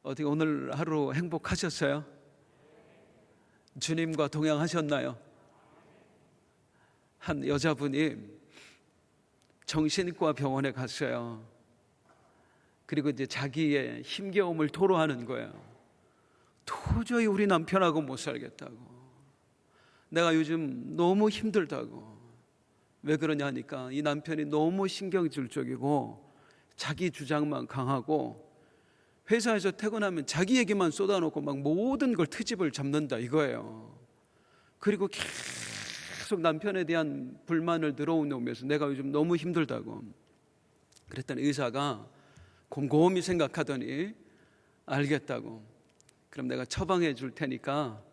어떻게 오늘 하루 행복하셨어요? 주님과 동행하셨나요? 한 여자분이 정신과 병원에 갔어요. 그리고 이제 자기의 힘겨움을 토로하는 거예요. 도저히 우리 남편하고 못 살겠다고. 내가 요즘 너무 힘들다고. 왜 그러냐 하니까 이 남편이 너무 신경질적이고 자기 주장만 강하고 회사에서 퇴근하면 자기 얘기만 쏟아놓고 막 모든 걸 트집을 잡는다 이거예요. 그리고 계속 남편에 대한 불만을 늘어놓으면서 내가 요즘 너무 힘들다고. 그랬더니 의사가 곰곰이 생각하더니 알겠다고. 그럼 내가 처방해 줄 테니까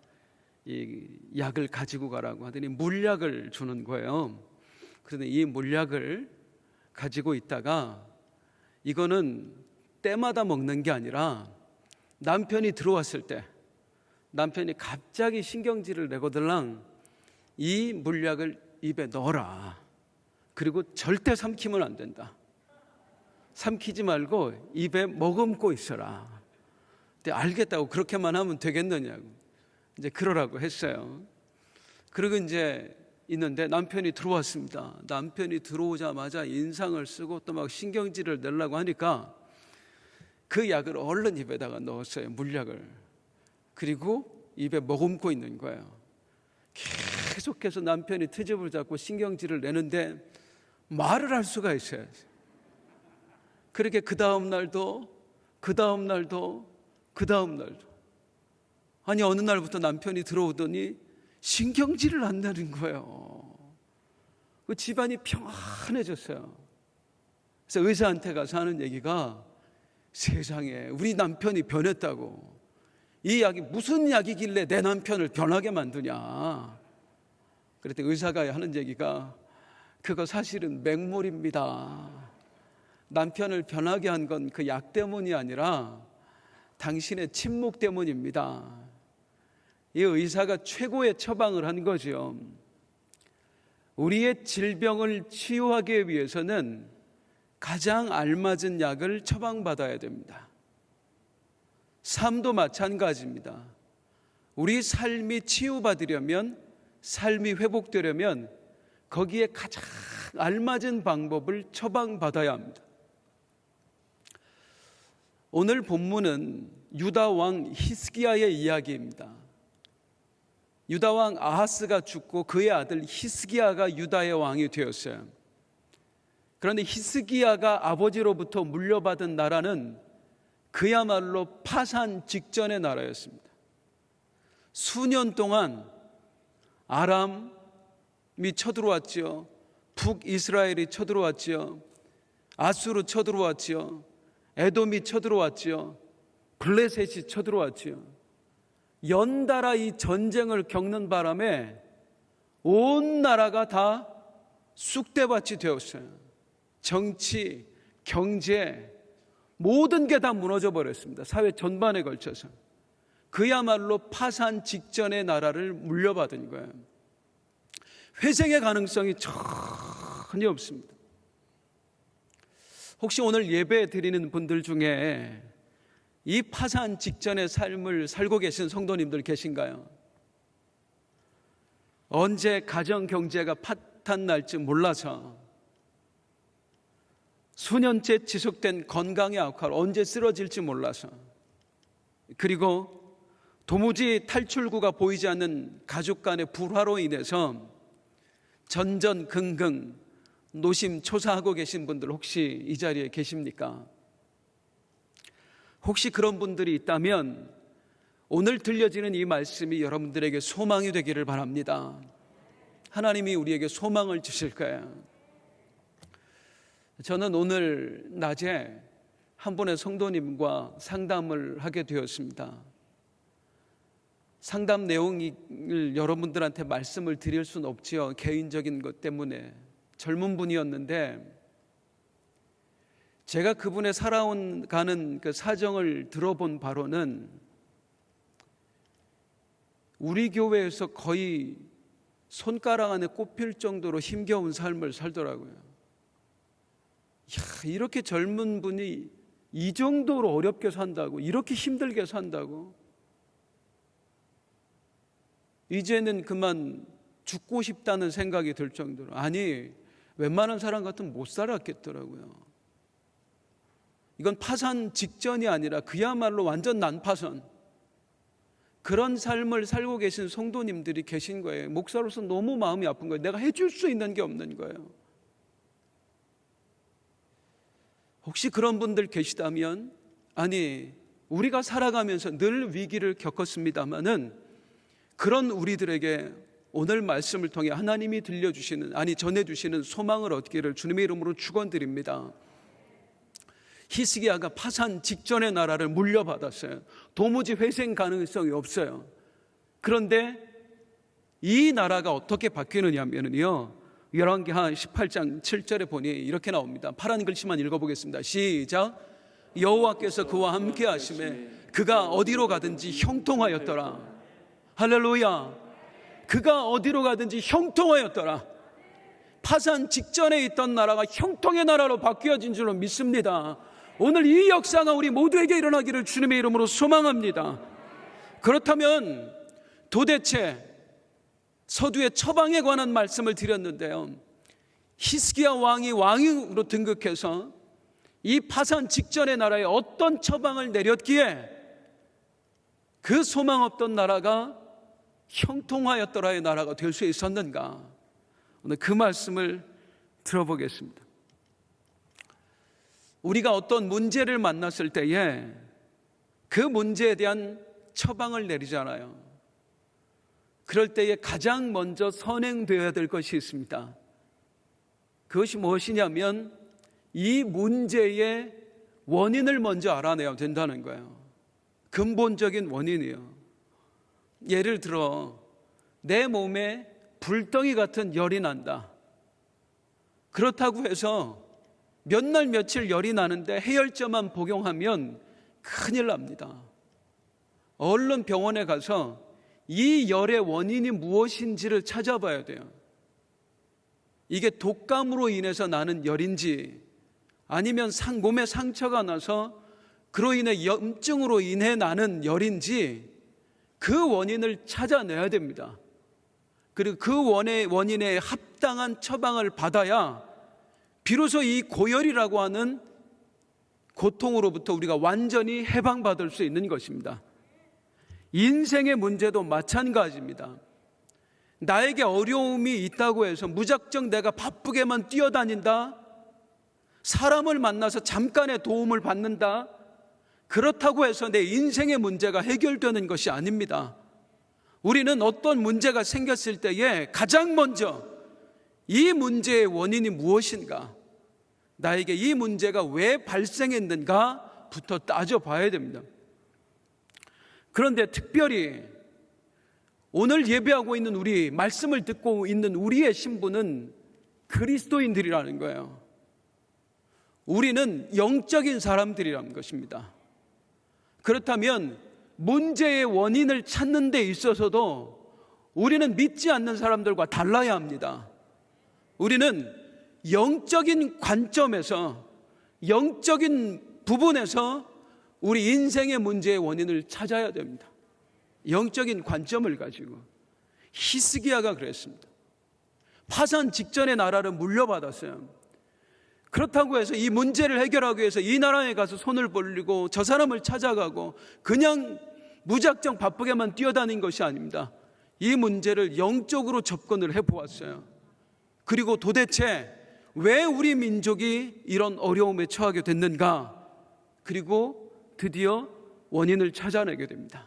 이 약을 가지고 가라고 하더니 물약을 주는 거예요. 그런데 이 물약을 가지고 있다가 이거는 때마다 먹는 게 아니라 남편이 들어왔을 때 남편이 갑자기 신경질을 내거들랑 이 물약을 입에 넣어라. 그리고 절대 삼키면 안 된다. 삼키지 말고 입에 머금고 있어라. 근데 알겠다고 그렇게만 하면 되겠느냐고 이제 그러라고 했어요. 그리고 이제 있는데 남편이 들어왔습니다. 남편이 들어오자마자 인상을 쓰고 또 막 신경질을 내려고 하니까 그 약을 얼른 입에다가 넣었어요. 물약을. 그리고 입에 머금고 있는 거예요. 계속해서 남편이 트집을 잡고 신경질을 내는데 말을 할 수가 있어요. 그렇게 그 다음 날도 아니 어느 날부터 남편이 들어오더니 신경질을 안 내는 거예요. 그 집안이 평안해졌어요. 그래서 의사한테 가서 하는 얘기가 세상에 우리 남편이 변했다고. 이 약이 무슨 약이길래 내 남편을 변하게 만드냐. 그랬더니 의사가 하는 얘기가 그거 사실은 맹물입니다. 남편을 변하게 한 건 그 약 때문이 아니라 당신의 침묵 때문입니다. 이 의사가 최고의 처방을 한 거죠. 우리의 질병을 치유하기 위해서는 가장 알맞은 약을 처방받아야 됩니다. 삶도 마찬가지입니다. 우리 삶이 치유받으려면, 삶이 회복되려면 거기에 가장 알맞은 방법을 처방받아야 합니다. 오늘 본문은 유다 왕 히스기야의 이야기입니다. 유다 왕 아하스가 죽고 그의 아들 히스기야가 유다의 왕이 되었어요. 그런데 히스기야가 아버지로부터 물려받은 나라는 그야말로 파산 직전의 나라였습니다. 수년 동안 아람이 쳐들어왔지요. 북이스라엘이 쳐들어왔지요. 아수르 쳐들어왔지요. 에돔이 쳐들어왔지요. 블레셋이 쳐들어왔지요. 연달아 이 전쟁을 겪는 바람에 온 나라가 다 쑥대밭이 되었어요. 정치, 경제 모든 게 다 무너져 버렸습니다. 사회 전반에 걸쳐서. 그야말로 파산 직전의 나라를 물려받은 거예요. 회생의 가능성이 전혀 없습니다. 혹시 오늘 예배 드리는 분들 중에 이 파산 직전의 삶을 살고 계신 성도님들 계신가요? 언제 가정 경제가 파탄 날지 몰라서 수년째 지속된 건강의 악화로 언제 쓰러질지 몰라서, 그리고 도무지 탈출구가 보이지 않는 가족 간의 불화로 인해서 전전긍긍 노심초사하고 계신 분들 혹시 이 자리에 계십니까? 혹시 그런 분들이 있다면 오늘 들려지는 이 말씀이 여러분들에게 소망이 되기를 바랍니다. 하나님이 우리에게 소망을 주실 거예요. 저는 오늘 낮에 한 분의 성도님과 상담을 하게 되었습니다. 상담 내용을 여러분들한테 말씀을 드릴 수는 없지요. 개인적인 것 때문에. 젊은 분이었는데 제가 그분의 살아가는 그 사정을 들어본 바로는 우리 교회에서 거의 손가락 안에 꼽힐 정도로 힘겨운 삶을 살더라고요. 이렇게 젊은 분이 이 정도로 어렵게 산다고, 이렇게 힘들게 산다고, 이제는 그만 죽고 싶다는 생각이 들 정도로, 아니 웬만한 사람 같으면 못 살았겠더라고요. 이건 파산 직전이 아니라 그야말로 완전 난파선, 그런 삶을 살고 계신 성도님들이 계신 거예요. 목사로서 너무 마음이 아픈 거예요. 내가 해줄 수 있는 게 없는 거예요. 혹시 그런 분들 계시다면, 아니 우리가 살아가면서 늘 위기를 겪었습니다마는 그런 우리들에게 오늘 말씀을 통해 하나님이 들려주시는, 아니 전해주시는 소망을 얻기를 주님의 이름으로 축원드립니다. 히스기야가 파산 직전의 나라를 물려받았어요. 도무지 회생 가능성이 없어요. 그런데 이 나라가 어떻게 바뀌느냐면요, 열왕기하 18장 7절에 보니 이렇게 나옵니다. 파란 글씨만 읽어보겠습니다. 시작. 여호와께서 그와 함께 하심에 그가 어디로 가든지 형통하였더라. 할렐루야. 그가 어디로 가든지 형통하였더라. 파산 직전에 있던 나라가 형통의 나라로 바뀌어진 줄로 믿습니다. 오늘 이 역사가 우리 모두에게 일어나기를 주님의 이름으로 소망합니다. 그렇다면 도대체 서두에 처방에 관한 말씀을 드렸는데요, 히스기야 왕이 왕으로 등극해서 이 파산 직전의 나라에 어떤 처방을 내렸기에 그 소망 없던 나라가 형통하였더라의 나라가 될 수 있었는가? 오늘 그 말씀을 들어보겠습니다. 우리가 어떤 문제를 만났을 때에 그 문제에 대한 처방을 내리잖아요. 그럴 때에 가장 먼저 선행되어야 될 것이 있습니다. 그것이 무엇이냐면 이 문제의 원인을 먼저 알아내야 된다는 거예요. 근본적인 원인이요. 예를 들어 내 몸에 불덩이 같은 열이 난다. 그렇다고 해서 몇 날 며칠 열이 나는데 해열제만 복용하면 큰일 납니다. 얼른 병원에 가서 이 열의 원인이 무엇인지를 찾아봐야 돼요. 이게 독감으로 인해서 나는 열인지, 아니면 몸에 상처가 나서 그로 인해 염증으로 인해 나는 열인지, 그 원인을 찾아내야 됩니다. 그리고 그 원인에 합당한 처방을 받아야 비로소 이 고열이라고 하는 고통으로부터 우리가 완전히 해방받을 수 있는 것입니다. 인생의 문제도 마찬가지입니다. 나에게 어려움이 있다고 해서 무작정 내가 바쁘게만 뛰어다닌다, 사람을 만나서 잠깐의 도움을 받는다, 그렇다고 해서 내 인생의 문제가 해결되는 것이 아닙니다. 우리는 어떤 문제가 생겼을 때에 가장 먼저 이 문제의 원인이 무엇인가, 나에게 이 문제가 왜 발생했는가부터 따져봐야 됩니다. 그런데 특별히 오늘 예배하고 있는 우리, 말씀을 듣고 있는 우리의 신분은 그리스도인들이라는 거예요. 우리는 영적인 사람들이라는 것입니다. 그렇다면 문제의 원인을 찾는 데 있어서도 우리는 믿지 않는 사람들과 달라야 합니다. 우리는 영적인 관점에서, 영적인 부분에서 우리 인생의 문제의 원인을 찾아야 됩니다. 영적인 관점을 가지고. 히스기야가 그랬습니다. 파산 직전의 나라를 물려받았어요. 그렇다고 해서 이 문제를 해결하기 위해서 이 나라에 가서 손을 벌리고 저 사람을 찾아가고 그냥 무작정 바쁘게만 뛰어다닌 것이 아닙니다. 이 문제를 영적으로 접근을 해보았어요. 그리고 도대체 왜 우리 민족이 이런 어려움에 처하게 됐는가? 그리고 드디어 원인을 찾아내게 됩니다.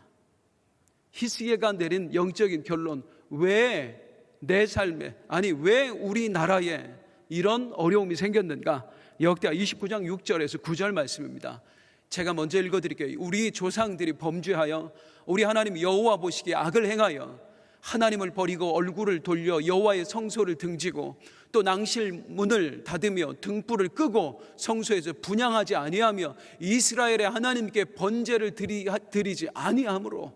히스기야가 내린 영적인 결론, 왜 내 삶에, 아니 왜 우리나라에 이런 어려움이 생겼는가? 역대하 29장 6절에서 9절 말씀입니다. 제가 먼저 읽어드릴게요. 우리 조상들이 범죄하여 우리 하나님 여호와 보시기에 악을 행하여 하나님을 버리고 얼굴을 돌려 여호와의 성소를 등지고 또 낭실 문을 닫으며 등불을 끄고 성소에서 분향하지 아니하며 이스라엘의 하나님께 번제를 드리지 아니하므로,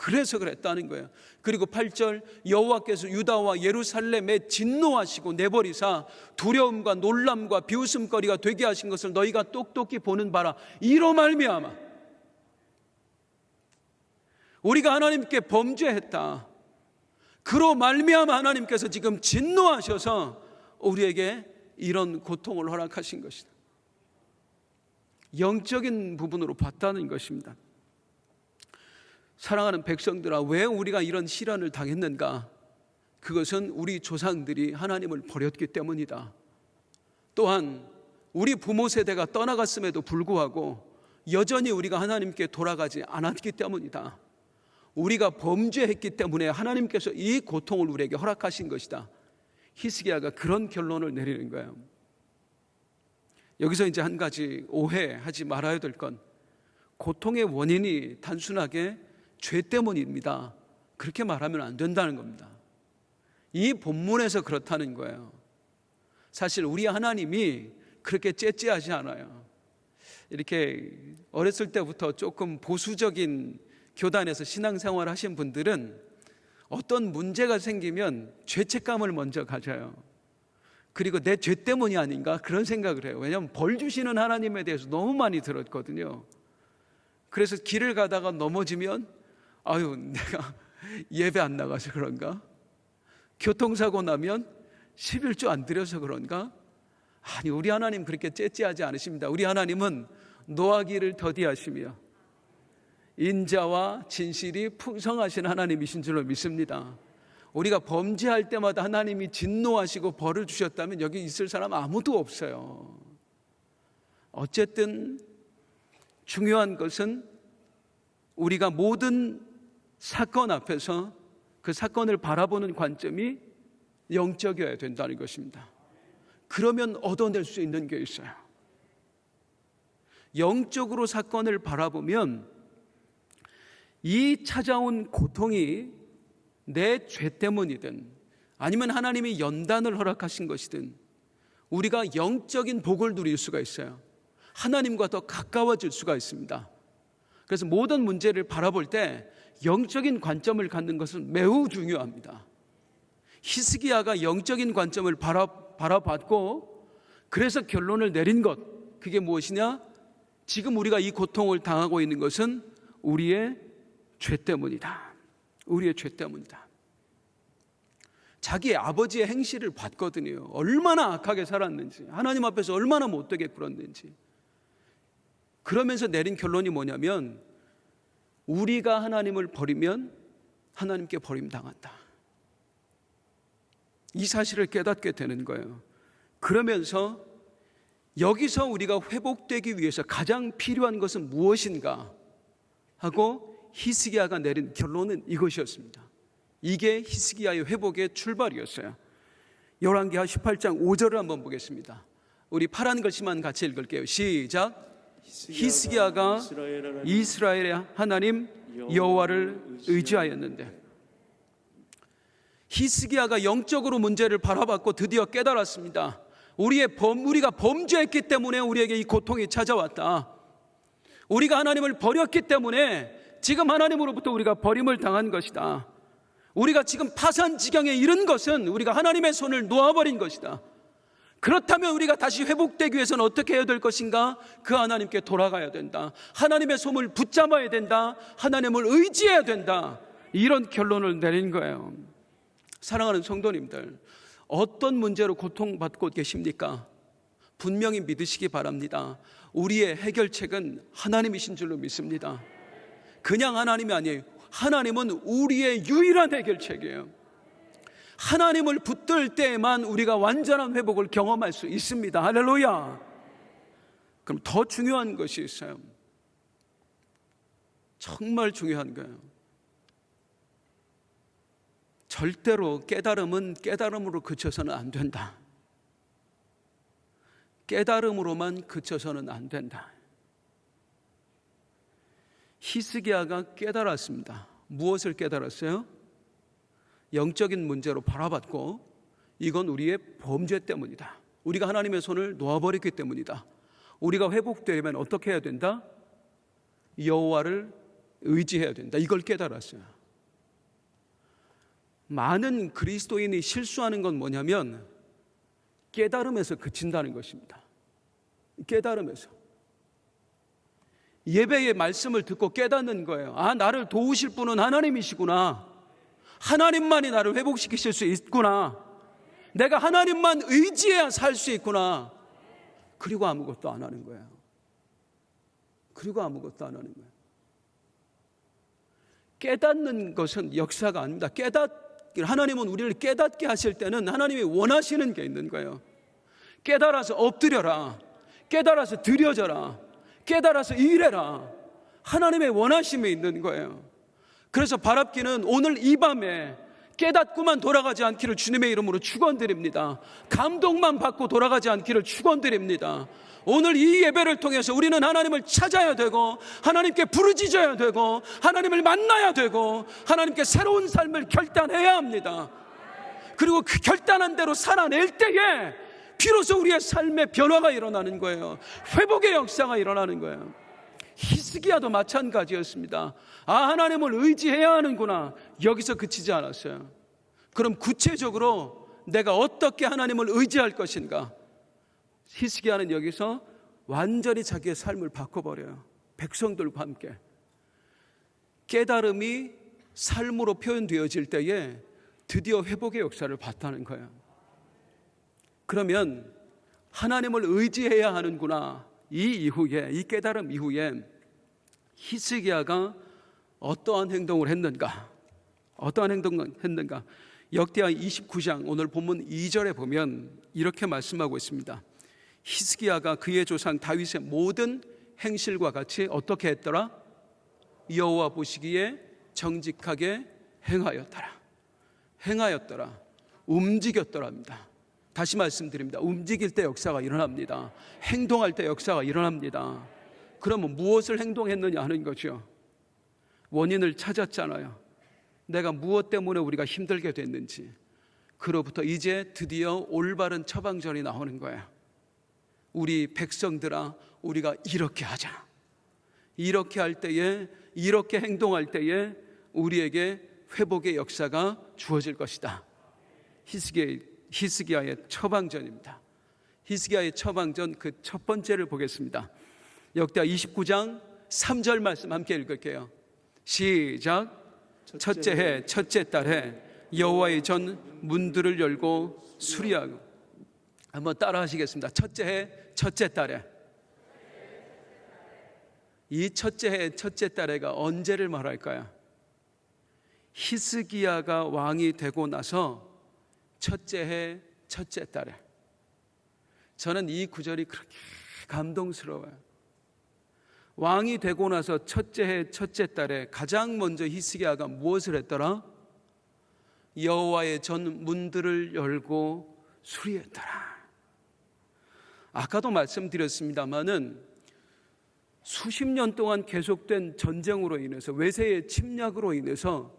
그래서 그랬다는 거예요. 그리고 8절, 여호와께서 유다와 예루살렘에 진노하시고 내버리사 두려움과 놀람과 비웃음거리가 되게 하신 것을 너희가 똑똑히 보는 바라. 이로 말미암아 우리가 하나님께 범죄했다. 그로 말미암아 하나님께서 지금 진노하셔서 우리에게 이런 고통을 허락하신 것이다. 영적인 부분으로 봤다는 것입니다. 사랑하는 백성들아, 왜 우리가 이런 시련을 당했는가? 그것은 우리 조상들이 하나님을 버렸기 때문이다. 또한 우리 부모 세대가 떠나갔음에도 불구하고 여전히 우리가 하나님께 돌아가지 않았기 때문이다. 우리가 범죄했기 때문에 하나님께서 이 고통을 우리에게 허락하신 것이다. 히스기야가 그런 결론을 내리는 거예요. 여기서 이제 한 가지 오해하지 말아야 될 건, 고통의 원인이 단순하게 죄 때문입니다, 그렇게 말하면 안 된다는 겁니다. 이 본문에서 그렇다는 거예요. 사실 우리 하나님이 그렇게 째째하지 않아요. 이렇게 어렸을 때부터 조금 보수적인 교단에서 신앙생활 하신 분들은 어떤 문제가 생기면 죄책감을 먼저 가져요. 그리고 내 죄 때문이 아닌가 그런 생각을 해요. 왜냐하면 벌 주시는 하나님에 대해서 너무 많이 들었거든요. 그래서 길을 가다가 넘어지면 아유, 내가 예배 안 나가서 그런가? 교통사고 나면 11조 안 드려서 그런가? 아니, 우리 하나님 그렇게 째째하지 않으십니다. 우리 하나님은 노하기를 더디하시며 인자와 진실이 풍성하신 하나님이신 줄로 믿습니다. 우리가 범죄할 때마다 하나님이 진노하시고 벌을 주셨다면 여기 있을 사람 아무도 없어요. 어쨌든 중요한 것은 우리가 모든 사건 앞에서 그 사건을 바라보는 관점이 영적이어야 된다는 것입니다. 그러면 얻어낼 수 있는 게 있어요. 영적으로 사건을 바라보면 이 찾아온 고통이 내 죄 때문이든 아니면 하나님이 연단을 허락하신 것이든 우리가 영적인 복을 누릴 수가 있어요. 하나님과 더 가까워질 수가 있습니다. 그래서 모든 문제를 바라볼 때 영적인 관점을 갖는 것은 매우 중요합니다. 히스기야가 영적인 관점을 바라봤고 그래서 결론을 내린 것, 그게 무엇이냐? 지금 우리가 이 고통을 당하고 있는 것은 우리의 죄 때문이다. 우리의 죄 때문이다. 자기 아버지의 행실을 봤거든요. 얼마나 악하게 살았는지, 하나님 앞에서 얼마나 못되게 굴었는지. 그러면서 내린 결론이 뭐냐면 우리가 하나님을 버리면 하나님께 버림당한다. 이 사실을 깨닫게 되는 거예요. 그러면서 여기서 우리가 회복되기 위해서 가장 필요한 것은 무엇인가 하고 히스기야가 내린 결론은 이것이었습니다. 이게 히스기야의 회복의 출발이었어요. 열왕기하 18장 5절을 한번 보겠습니다. 우리 파란 글씨만 같이 읽을게요. 시작. 히스기야가 이스라엘의 하나님 여호와를 의지하였는데, 히스기야가 영적으로 문제를 바라봤고 드디어 깨달았습니다. 우리가 범죄했기 때문에 우리에게 이 고통이 찾아왔다. 우리가 하나님을 버렸기 때문에 지금 하나님으로부터 우리가 버림을 당한 것이다. 우리가 지금 파산 지경에 이른 것은 우리가 하나님의 손을 놓아버린 것이다. 그렇다면 우리가 다시 회복되기 위해서는 어떻게 해야 될 것인가? 그 하나님께 돌아가야 된다. 하나님의 손을 붙잡아야 된다. 하나님을 의지해야 된다. 이런 결론을 내린 거예요. 사랑하는 성도님들, 어떤 문제로 고통받고 계십니까? 분명히 믿으시기 바랍니다. 우리의 해결책은 하나님이신 줄로 믿습니다. 그냥 하나님이 아니에요. 하나님은 우리의 유일한 해결책이에요. 하나님을 붙들 때에만 우리가 완전한 회복을 경험할 수 있습니다. 할렐루야. 그럼 더 중요한 것이 있어요. 정말 중요한 거예요. 절대로 깨달음은 깨달음으로 그쳐서는 안 된다. 깨달음으로만 그쳐서는 안 된다. 히스기야가 깨달았습니다. 무엇을 깨달았어요? 영적인 문제로 바라봤고 이건 우리의 범죄 때문이다. 우리가 하나님의 손을 놓아버렸기 때문이다. 우리가 회복되려면 어떻게 해야 된다? 여호와를 의지해야 된다. 이걸 깨달았어요. 많은 그리스도인이 실수하는 건 뭐냐면 깨달음에서 그친다는 것입니다. 깨달음에서. 예배의 말씀을 듣고 깨닫는 거예요. 아, 나를 도우실 분은 하나님이시구나. 하나님만이 나를 회복시키실 수 있구나. 내가 하나님만 의지해야 살 수 있구나. 그리고 아무것도 안 하는 거예요. 그리고 아무것도 안 하는 거예요. 깨닫는 것은 역사가 아닙니다. 하나님은 우리를 깨닫게 하실 때는 하나님이 원하시는 게 있는 거예요. 깨달아서 엎드려라. 깨달아서 드려져라. 깨달아서 일해라. 하나님의 원하심이 있는 거예요. 그래서 바랍기는 오늘 이 밤에 깨닫고만 돌아가지 않기를 주님의 이름으로 축원드립니다. 감동만 받고 돌아가지 않기를 축원드립니다. 오늘 이 예배를 통해서 우리는 하나님을 찾아야 되고 하나님께 부르짖어야 되고 하나님을 만나야 되고 하나님께 새로운 삶을 결단해야 합니다. 그리고 그 결단한 대로 살아낼 때에 비로소 우리의 삶의 변화가 일어나는 거예요. 회복의 역사가 일어나는 거예요. 히스기야도 마찬가지였습니다. 아, 하나님을 의지해야 하는구나. 여기서 그치지 않았어요. 그럼 구체적으로 내가 어떻게 하나님을 의지할 것인가? 히스기야는 여기서 완전히 자기의 삶을 바꿔버려요. 백성들과 함께. 깨달음이 삶으로 표현되어질 때에 드디어 회복의 역사를 봤다는 거예요. 그러면 하나님을 의지해야 하는구나. 이 이후에, 이 깨달음 이후에 히스기야가 어떠한 행동을 했는가? 어떠한 행동을 했는가? 역대하 29장 오늘 본문 2절에 보면 이렇게 말씀하고 있습니다. 히스기야가 그의 조상 다윗의 모든 행실과 같이 어떻게 했더라? 여호와 보시기에 정직하게 행하였더라. 움직였더랍니다. 다시 말씀드립니다. 움직일 때 역사가 일어납니다. 행동할 때 역사가 일어납니다. 그러면 무엇을 행동했느냐 하는 거죠. 원인을 찾았잖아요. 내가 무엇 때문에 우리가 힘들게 됐는지. 그로부터 이제 드디어 올바른 처방전이 나오는 거예요. 우리 백성들아, 우리가 이렇게 하자. 이렇게 할 때에, 이렇게 행동할 때에 우리에게 회복의 역사가 주어질 것이다. 히스기야의 처방전입니다. 히스기야의 처방전 그 첫 번째를 보겠습니다. 역대하 29장 3절 말씀 함께 읽을게요. 시작. 첫째 해 첫째 달에 여호와의 전 문들을 열고 수리하고. 한번 따라 하시겠습니다. 첫째 해 첫째 달에. 이 첫째 해 첫째 달에가 언제를 말할까요? 히스기야가 왕이 되고 나서 첫째 해 첫째 달에. 저는 이 구절이 그렇게 감동스러워요. 왕이 되고 나서 첫째 해 첫째 달에 가장 먼저 히스기야가 무엇을 했더라? 여호와의 전 문들을 열고 수리했더라. 아까도 말씀드렸습니다마는 수십 년 동안 계속된 전쟁으로 인해서, 외세의 침략으로 인해서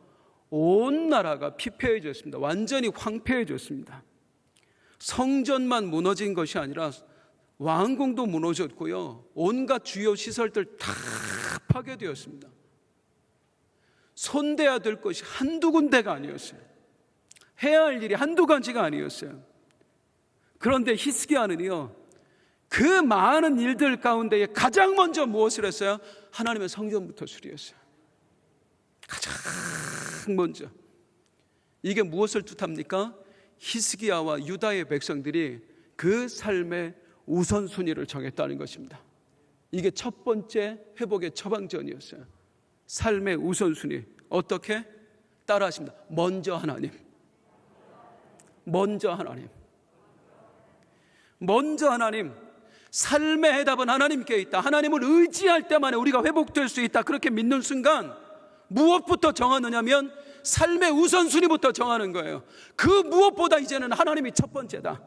온 나라가 피폐해졌습니다. 완전히 황폐해졌습니다. 성전만 무너진 것이 아니라 왕궁도 무너졌고요, 온갖 주요 시설들 다 파괴되었습니다. 손대야 될 것이 한두 군데가 아니었어요. 해야 할 일이 한두 가지가 아니었어요. 그런데 히스기야는요, 그 많은 일들 가운데에 가장 먼저 무엇을 했어요? 하나님의 성전부터 수리했어요. 가장 먼저. 이게 무엇을 뜻합니까? 히스기야와 유다의 백성들이 그 삶의 우선순위를 정했다는 것입니다. 이게 첫 번째 회복의 처방전이었어요. 삶의 우선순위. 어떻게? 따라하십니다. 먼저 하나님. 먼저 하나님. 먼저 하나님. 삶의 해답은 하나님께 있다. 하나님을 의지할 때만에 우리가 회복될 수 있다. 그렇게 믿는 순간 무엇부터 정하느냐면 삶의 우선순위부터 정하는 거예요. 그 무엇보다 이제는 하나님이 첫 번째다.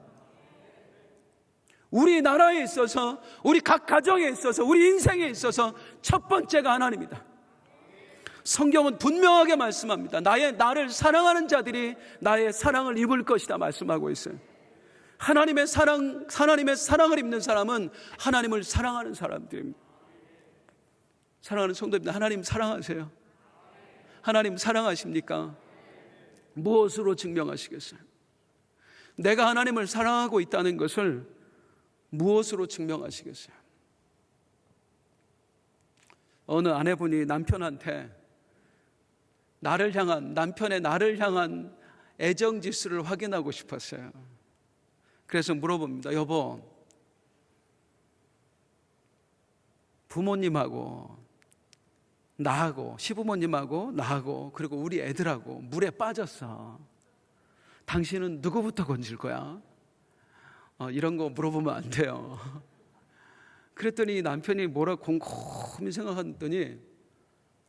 우리 나라에 있어서, 우리 각 가정에 있어서, 우리 인생에 있어서 첫 번째가 하나님이다. 성경은 분명하게 말씀합니다. 나를 사랑하는 자들이 나의 사랑을 입을 것이다 말씀하고 있어요. 하나님의 사랑을 입는 사람은 하나님을 사랑하는 사람들입니다. 사랑하는 성도님들, 하나님 사랑하세요? 하나님 사랑하십니까? 무엇으로 증명하시겠어요? 내가 하나님을 사랑하고 있다는 것을 무엇으로 증명하시겠어요? 어느 아내분이 남편한테 남편의 나를 향한 애정 지수를 확인하고 싶었어요. 그래서 물어봅니다. 여보, 부모님하고 나하고, 시부모님하고 나하고, 그리고 우리 애들하고 물에 빠졌어. 당신은 누구부터 건질 거야? 이런 거 물어보면 안 돼요. 그랬더니 남편이 뭐라 곰곰이 생각했더니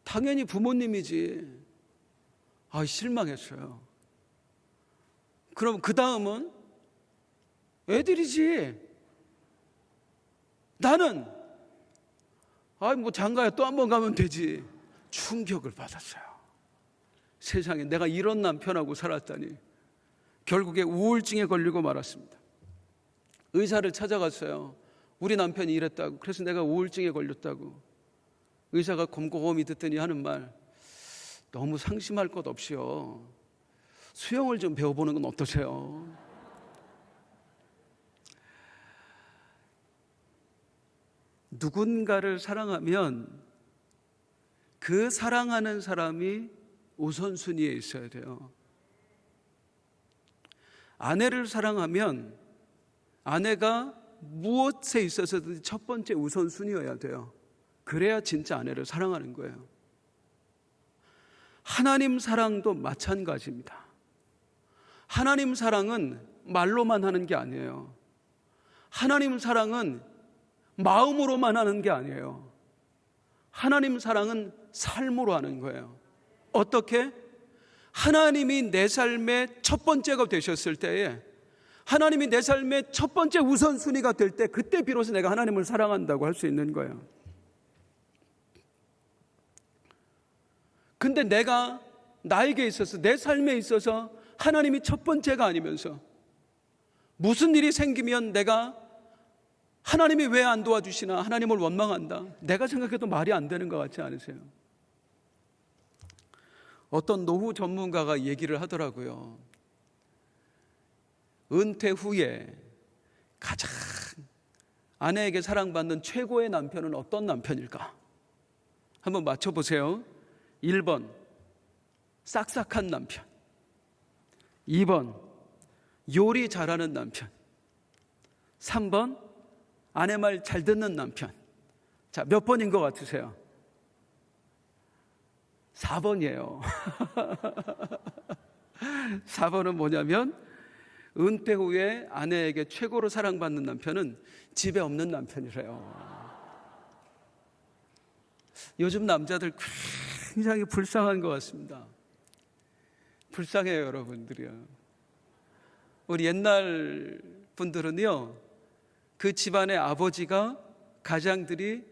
당연히 부모님이지. 실망했어요. 그럼 그 다음은 애들이지. 나는 뭐 장가야 또 한 번 가면 되지. 충격을 받았어요. 세상에 내가 이런 남편하고 살았다니. 결국에 우울증에 걸리고 말았습니다. 의사를 찾아갔어요. 우리 남편이 이랬다고. 그래서 내가 우울증에 걸렸다고. 의사가 곰곰이 듣더니 하는 말, 너무 상심할 것 없이요, 수영을 좀 배워보는 건 어떠세요? 누군가를 사랑하면 그 사랑하는 사람이 우선순위에 있어야 돼요. 아내를 사랑하면 아내가 무엇에 있어서든 첫 번째 우선순위여야 돼요. 그래야 진짜 아내를 사랑하는 거예요. 하나님 사랑도 마찬가지입니다. 하나님 사랑은 말로만 하는 게 아니에요. 하나님 사랑은 마음으로만 하는 게 아니에요. 하나님 사랑은 삶으로 하는 거예요. 어떻게? 하나님이 내 삶의 첫 번째가 되셨을 때에, 하나님이 내 삶의 첫 번째 우선순위가 될 때, 그때 비로소 내가 하나님을 사랑한다고 할 수 있는 거예요. 근데 내가 나에게 있어서, 내 삶에 있어서 하나님이 첫 번째가 아니면서 무슨 일이 생기면 내가 하나님이 왜 안 도와주시나, 하나님을 원망한다. 내가 생각해도 말이 안 되는 것 같지 않으세요? 어떤 노후 전문가가 얘기를 하더라고요. 은퇴 후에 가장 아내에게 사랑받는 최고의 남편은 어떤 남편일까? 한번 맞춰보세요. 1번 싹싹한 남편, 2번 요리 잘하는 남편, 3번 아내 말 잘 듣는 남편. 자, 몇 번인 것 같으세요? 4번이에요. 4번은 뭐냐면, 은퇴 후에 아내에게 최고로 사랑받는 남편은 집에 없는 남편이래요. 요즘 남자들 굉장히 불쌍한 것 같습니다. 불쌍해요, 여러분들이요. 우리 옛날 분들은요, 그 집안의 아버지가, 가장들이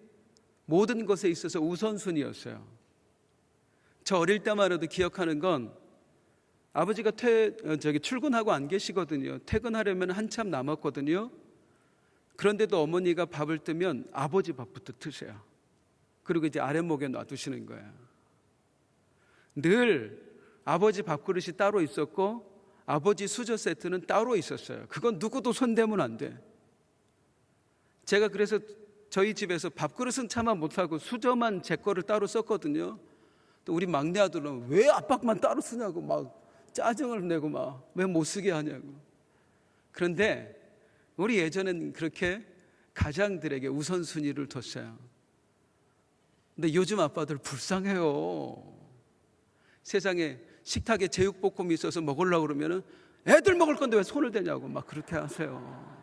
모든 것에 있어서 우선순위였어요. 저 어릴 때만 해도 기억하는 건, 아버지가 출근하고 안 계시거든요. 퇴근하려면 한참 남았거든요. 그런데도 어머니가 밥을 뜨면 아버지 밥부터 드세요. 그리고 이제 아랫목에 놔두시는 거예요. 늘 아버지 밥그릇이 따로 있었고 아버지 수저 세트는 따로 있었어요. 그건 누구도 손대면 안 돼. 제가 그래서 저희 집에서 밥그릇은 차마 못하고 수저만 제 거를 따로 썼거든요. 또 우리 막내 아들은 왜 아빠만 따로 쓰냐고 막 짜증을 내고 막 왜 못 쓰게 하냐고. 그런데 우리 예전엔 그렇게 가장들에게 우선순위를 뒀어요. 근데 요즘 아빠들 불쌍해요. 세상에 식탁에 제육볶음이 있어서 먹으려고 그러면은 애들 먹을 건데 왜 손을 대냐고 막 그렇게 하세요.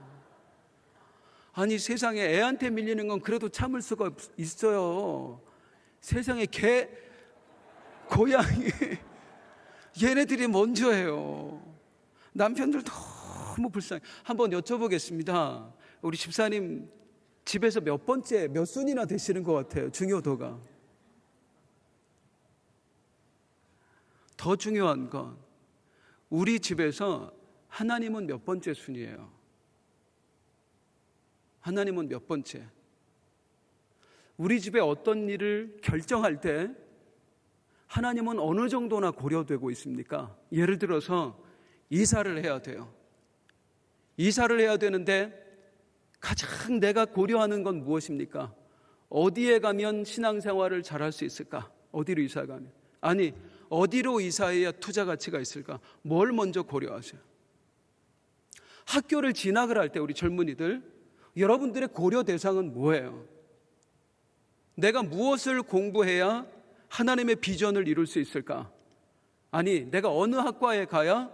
아니, 세상에 애한테 밀리는 건 그래도 참을 수가 있어요. 세상에 개, 고양이 얘네들이 먼저 해요. 남편들 너무 불쌍해. 한번 여쭤보겠습니다. 우리 집사님 집에서 몇 번째, 몇 순이나 되시는 것 같아요, 중요도가? 더 중요한 건 우리 집에서 하나님은 몇 번째 순이에요? 하나님은 몇 번째? 우리 집에 어떤 일을 결정할 때 하나님은 어느 정도나 고려되고 있습니까? 예를 들어서 이사를 해야 돼요. 이사를 해야 되는데 가장 내가 고려하는 건 무엇입니까? 어디에 가면 신앙생활을 잘할 수 있을까? 어디로 이사 가면? 아니, 어디로 이사해야 투자 가치가 있을까? 뭘 먼저 고려하세요? 학교를 진학을 할 때 우리 젊은이들, 여러분들의 고려 대상은 뭐예요? 내가 무엇을 공부해야 하나님의 비전을 이룰 수 있을까? 아니, 내가 어느 학과에 가야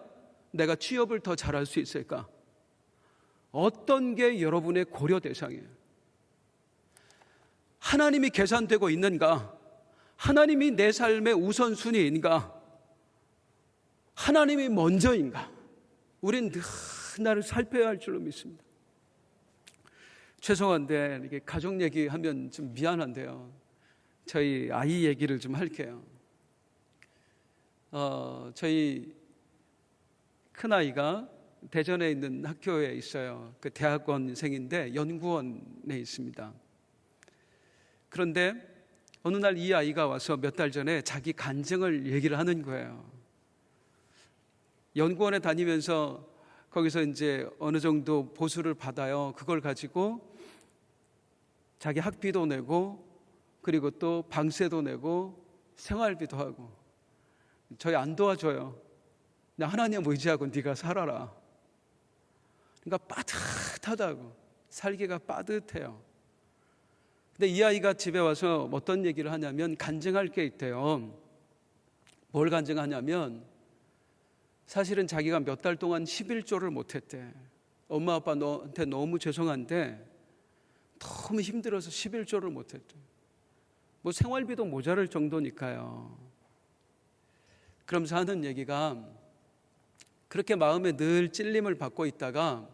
내가 취업을 더 잘할 수 있을까? 어떤 게 여러분의 고려 대상이에요? 하나님이 계산되고 있는가? 하나님이 내 삶의 우선순위인가? 하나님이 먼저인가? 우린 늘 나를 살펴야 할 줄로 믿습니다. 죄송한데 이게 가족 얘기하면 좀 미안한데요. 저희 아이 얘기를 좀 할게요. 저희 큰아이가 대전에 있는 학교에 있어요. 그 대학원생인데 연구원에 있습니다. 그런데 어느 날 이 아이가 와서 몇 달 전에 자기 간증을 얘기를 하는 거예요. 연구원에 다니면서 거기서 이제 어느 정도 보수를 받아요. 그걸 가지고 자기 학비도 내고 그리고 또 방세도 내고 생활비도 하고. 저희 안 도와줘요. 나 하나님 의지하고 네가 살아라. 그러니까 빠듯하다고, 살기가 빠듯해요. 근데 이 아이가 집에 와서 어떤 얘기를 하냐면 간증할 게 있대요. 뭘 간증하냐면 사실은 자기가 몇 달 동안 11조를 못했대. 엄마 아빠 너한테 너무 죄송한데 너무 힘들어서 11조를 못했대. 뭐 생활비도 모자랄 정도니까요. 그러면서 하는 얘기가 그렇게 마음에 늘 찔림을 받고 있다가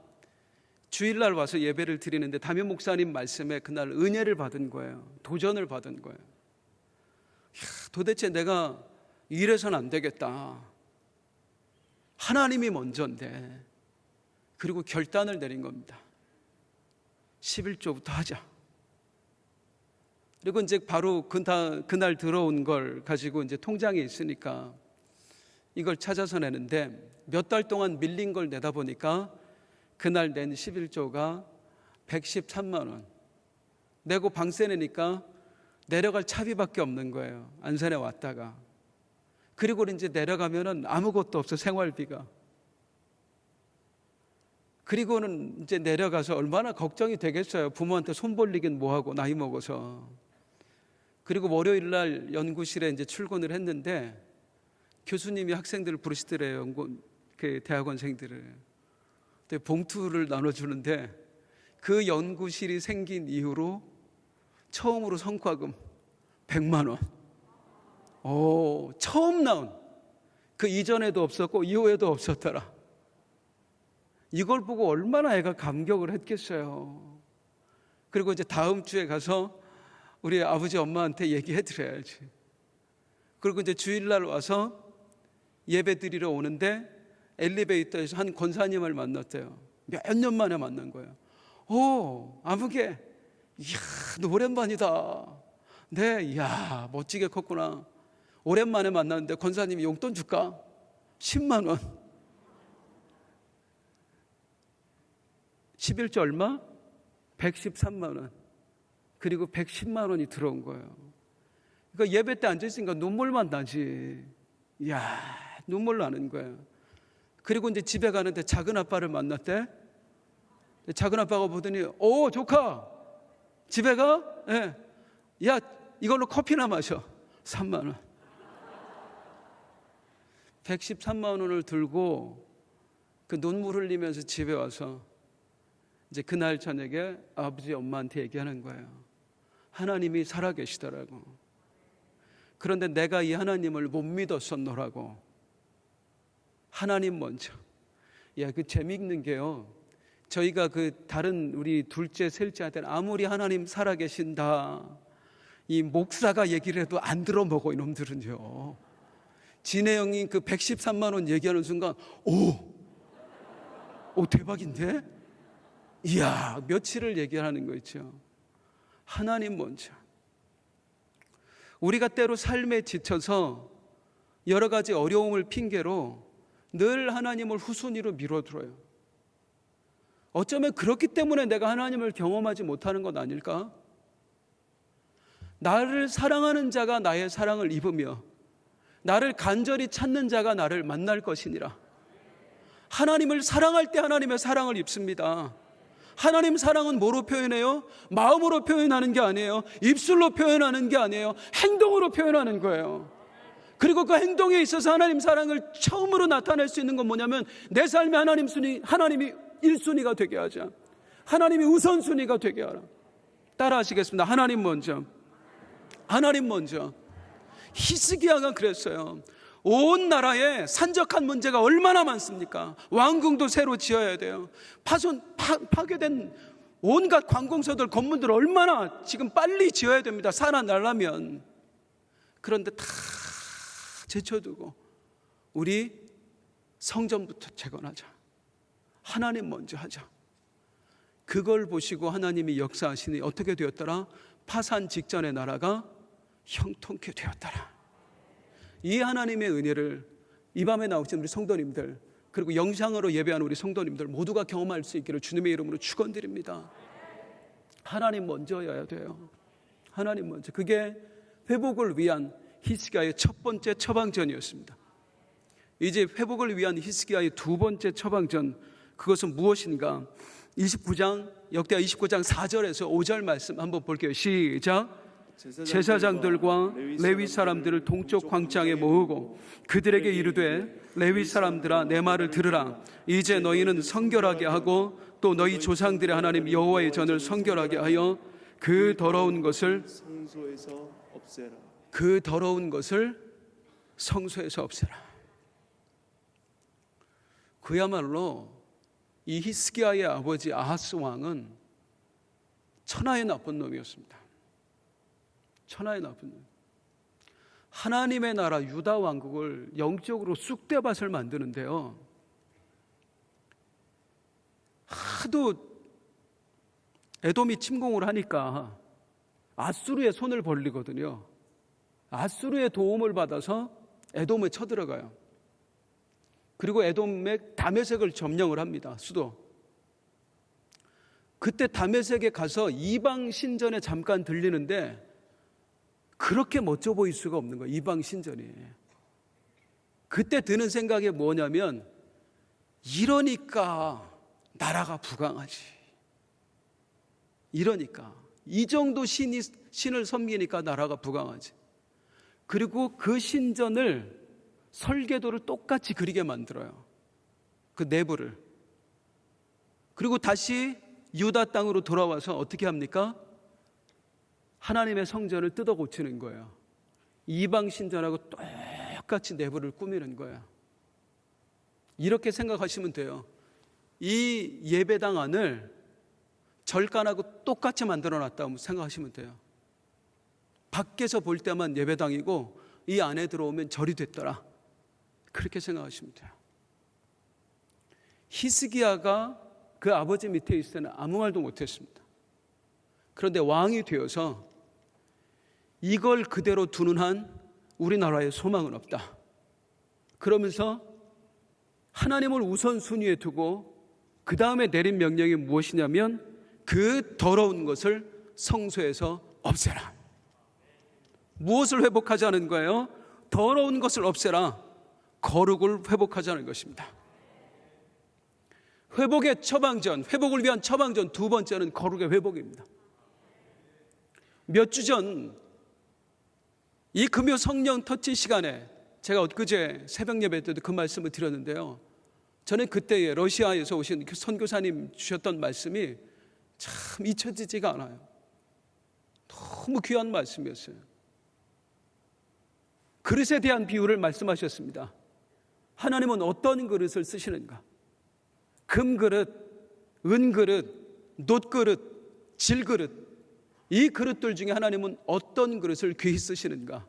주일날 와서 예배를 드리는데 담임 목사님 말씀에 그날 은혜를 받은 거예요. 도전을 받은 거예요. 도대체 내가 이래서는 안 되겠다. 하나님이 먼저인데. 그리고 결단을 내린 겁니다. 11조부터 하자. 그리고 이제 바로 그날 들어온 걸 가지고 이제 통장에 있으니까 이걸 찾아서 내는데 몇 달 동안 밀린 걸 내다 보니까 그날 낸 11조가 113만 원. 내고 방세 내니까 내려갈 차비밖에 없는 거예요. 안산에 왔다가. 그리고 이제 내려가면은 아무것도 없어, 생활비가. 그리고는 이제 내려가서 얼마나 걱정이 되겠어요. 부모한테 손 벌리긴 뭐하고 나이 먹어서. 그리고 월요일 날 연구실에 이제 출근을 했는데 교수님이 학생들을 부르시더래요. 그 대학원생들을. 봉투를 나눠주는데 그 연구실이 생긴 이후로 처음으로 성과금 100만 원. 처음 나온. 그 이전에도 없었고 이후에도 없었더라. 이걸 보고 얼마나 애가 감격을 했겠어요. 그리고 이제 다음 주에 가서 우리 아버지 엄마한테 얘기해 드려야지. 그리고 이제 주일날 와서 예배 드리러 오는데 엘리베이터에서 한 권사님을 만났대요. 몇 년 만에 만난 거예요. 아무개, 이야, 너 오랜만이다. 네, 이야, 멋지게 컸구나. 오랜만에 만났는데 권사님이 용돈 줄까? 10만 원. 11조 얼마? 113만 원. 그리고 110만 원이 들어온 거예요. 그러니까 예배 때 앉아있으니까 눈물만 나지. 이야, 눈물 나는 거예요. 그리고 이제 집에 가는데 작은 아빠를 만났대. 작은 아빠가 보더니, 조카, 집에 가? 네. 야, 이걸로 커피나 마셔. 3만 원. 113만 원을 들고 그 눈물 흘리면서 집에 와서 이제 그날 저녁에 아버지 엄마한테 얘기하는 거예요. 하나님이 살아계시더라고. 그런데 내가 이 하나님을 못 믿었었노라고. 하나님 먼저. 그 재미있는 게요. 저희가 그 다른 우리 둘째, 셋째한테는 아무리 하나님 살아계신다, 이 목사가 얘기를 해도 안 들어먹어, 이놈들은요. 진혜 형이 그 113만 원 얘기하는 순간, 대박인데? 이야, 며칠을 얘기하는 거 있죠. 하나님 먼저. 우리가 때로 삶에 지쳐서 여러 가지 어려움을 핑계로 늘 하나님을 후순위로 밀어들어요. 어쩌면 그렇기 때문에 내가 하나님을 경험하지 못하는 것 아닐까? 나를 사랑하는 자가 나의 사랑을 입으며 나를 간절히 찾는 자가 나를 만날 것이니라. 하나님을 사랑할 때 하나님의 사랑을 입습니다. 하나님 사랑은 뭐로 표현해요? 마음으로 표현하는 게 아니에요. 입술로 표현하는 게 아니에요. 행동으로 표현하는 거예요. 그리고 그 행동에 있어서 하나님 사랑을 처음으로 나타낼 수 있는 건 뭐냐면 내 삶에 하나님이 1순위가 되게 하자. 하나님이 우선순위가 되게 하라. 따라 하시겠습니다. 하나님 먼저. 하나님 먼저. 히스기야가 그랬어요. 온 나라에 산적한 문제가 얼마나 많습니까? 왕궁도 새로 지어야 돼요. 파괴된 온갖 관공서들, 건물들 얼마나 지금 빨리 지어야 됩니다. 살아나려면. 그런데 다 제쳐두고 우리 성전부터 재건하자. 하나님 먼저 하자. 그걸 보시고 하나님이 역사하시니 어떻게 되었더라? 파산 직전의 나라가 형통케 되었더라. 이 하나님의 은혜를 이 밤에 나오신 우리 성도님들, 그리고 영상으로 예배하는 우리 성도님들 모두가 경험할 수 있기를 주님의 이름으로 축원드립니다. 하나님 먼저여야 돼요. 하나님 먼저. 그게 회복을 위한 히스기야의 첫 번째 처방전이었습니다. 이제 회복을 위한 히스기야의 두 번째 처방전, 그것은 무엇인가? 29장, 역대하 29장 4절에서 5절 말씀 한번 볼게요. 시작. 제사장들과 레위 사람들을 동쪽 광장에 모으고 그들에게 이르되 레위 사람들아 내 말을 들으라. 이제 너희는 성결하게 하고 또 너희 조상들의 하나님 여호와의 전을 성결하게 하여 그 더러운 것을 성소에서 없애라. 그 더러운 것을 성소에서 없애라. 그야말로 이 히스기야의 아버지 아하스 왕은 천하의 나쁜 놈이었습니다. 천하의 나쁜 놈. 하나님의 나라 유다 왕국을 영적으로 쑥대밭을 만드는데요, 하도 에돔이 침공을 하니까 아수르의 손을 벌리거든요. 아수르의 도움을 받아서 에돔에 쳐들어가요. 그리고 에돔의 다메섹을 점령을 합니다. 수도. 그때 다메섹에 가서 이방 신전에 잠깐 들리는데 그렇게 멋져 보일 수가 없는 거예요. 이방 신전이. 그때 드는 생각이 뭐냐면, 이러니까 나라가 부강하지. 이러니까 이 정도 신을 섬기니까 나라가 부강하지. 그리고 그 신전을 설계도를 똑같이 그리게 만들어요. 그 내부를. 그리고 다시 유다 땅으로 돌아와서 어떻게 합니까? 하나님의 성전을 뜯어 고치는 거예요. 이방 신전하고 똑같이 내부를 꾸미는 거예요. 이렇게 생각하시면 돼요. 이 예배당 안을 절간하고 똑같이 만들어 놨다고 생각하시면 돼요. 밖에서 볼 때만 예배당이고 이 안에 들어오면 절이 됐더라. 그렇게 생각하시면 돼요. 히스기야가 그 아버지 밑에 있을 때는 아무 말도 못했습니다. 그런데 왕이 되어서 이걸 그대로 두는 한 우리나라에 소망은 없다. 그러면서 하나님을 우선순위에 두고 그 다음에 내린 명령이 무엇이냐면 그 더러운 것을 성소에서 없애라. 무엇을 회복하자는 거예요? 더러운 것을 없애라. 거룩을 회복하자는 것입니다. 회복의 처방전, 회복을 위한 처방전 두 번째는 거룩의 회복입니다. 몇 주 전 이 금요 성령 터치 시간에 제가 엊그제 새벽 예배 때도 그 말씀을 드렸는데요, 저는 그때에 러시아에서 오신 선교사님 주셨던 말씀이 참 잊혀지지가 않아요. 너무 귀한 말씀이었어요. 그릇에 대한 비유를 말씀하셨습니다. 하나님은 어떤 그릇을 쓰시는가? 금그릇, 은그릇, 놋그릇, 질그릇, 이 그릇들 중에 하나님은 어떤 그릇을 귀히 쓰시는가?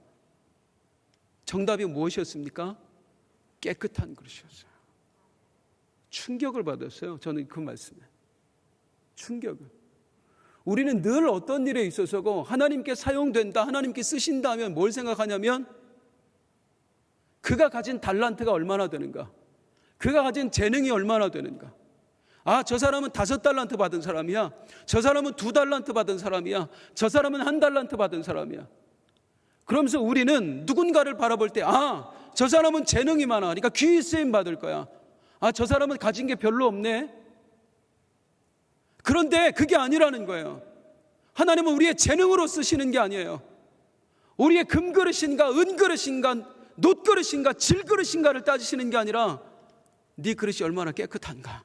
정답이 무엇이었습니까? 깨끗한 그릇이었어요. 충격을 받았어요. 저는 그 말씀에 충격을. 우리는 늘 어떤 일에 있어서고 하나님께 사용된다, 하나님께 쓰신다 하면 뭘 생각하냐면 그가 가진 달란트가 얼마나 되는가, 그가 가진 재능이 얼마나 되는가. 아, 저 사람은 5달란트 받은 사람이야, 저 사람은 2달란트 받은 사람이야, 저 사람은 1달란트 받은 사람이야. 그러면서 우리는 누군가를 바라볼 때, 아, 저 사람은 재능이 많아, 그러니까 귀히 쓰임 받을 거야. 아, 저 사람은 가진 게 별로 없네. 그런데 그게 아니라는 거예요. 하나님은 우리의 재능으로 쓰시는 게 아니에요. 우리의 금그릇인가 은그릇인가 놋그릇인가 질그릇인가를 따지시는 게 아니라 네 그릇이 얼마나 깨끗한가.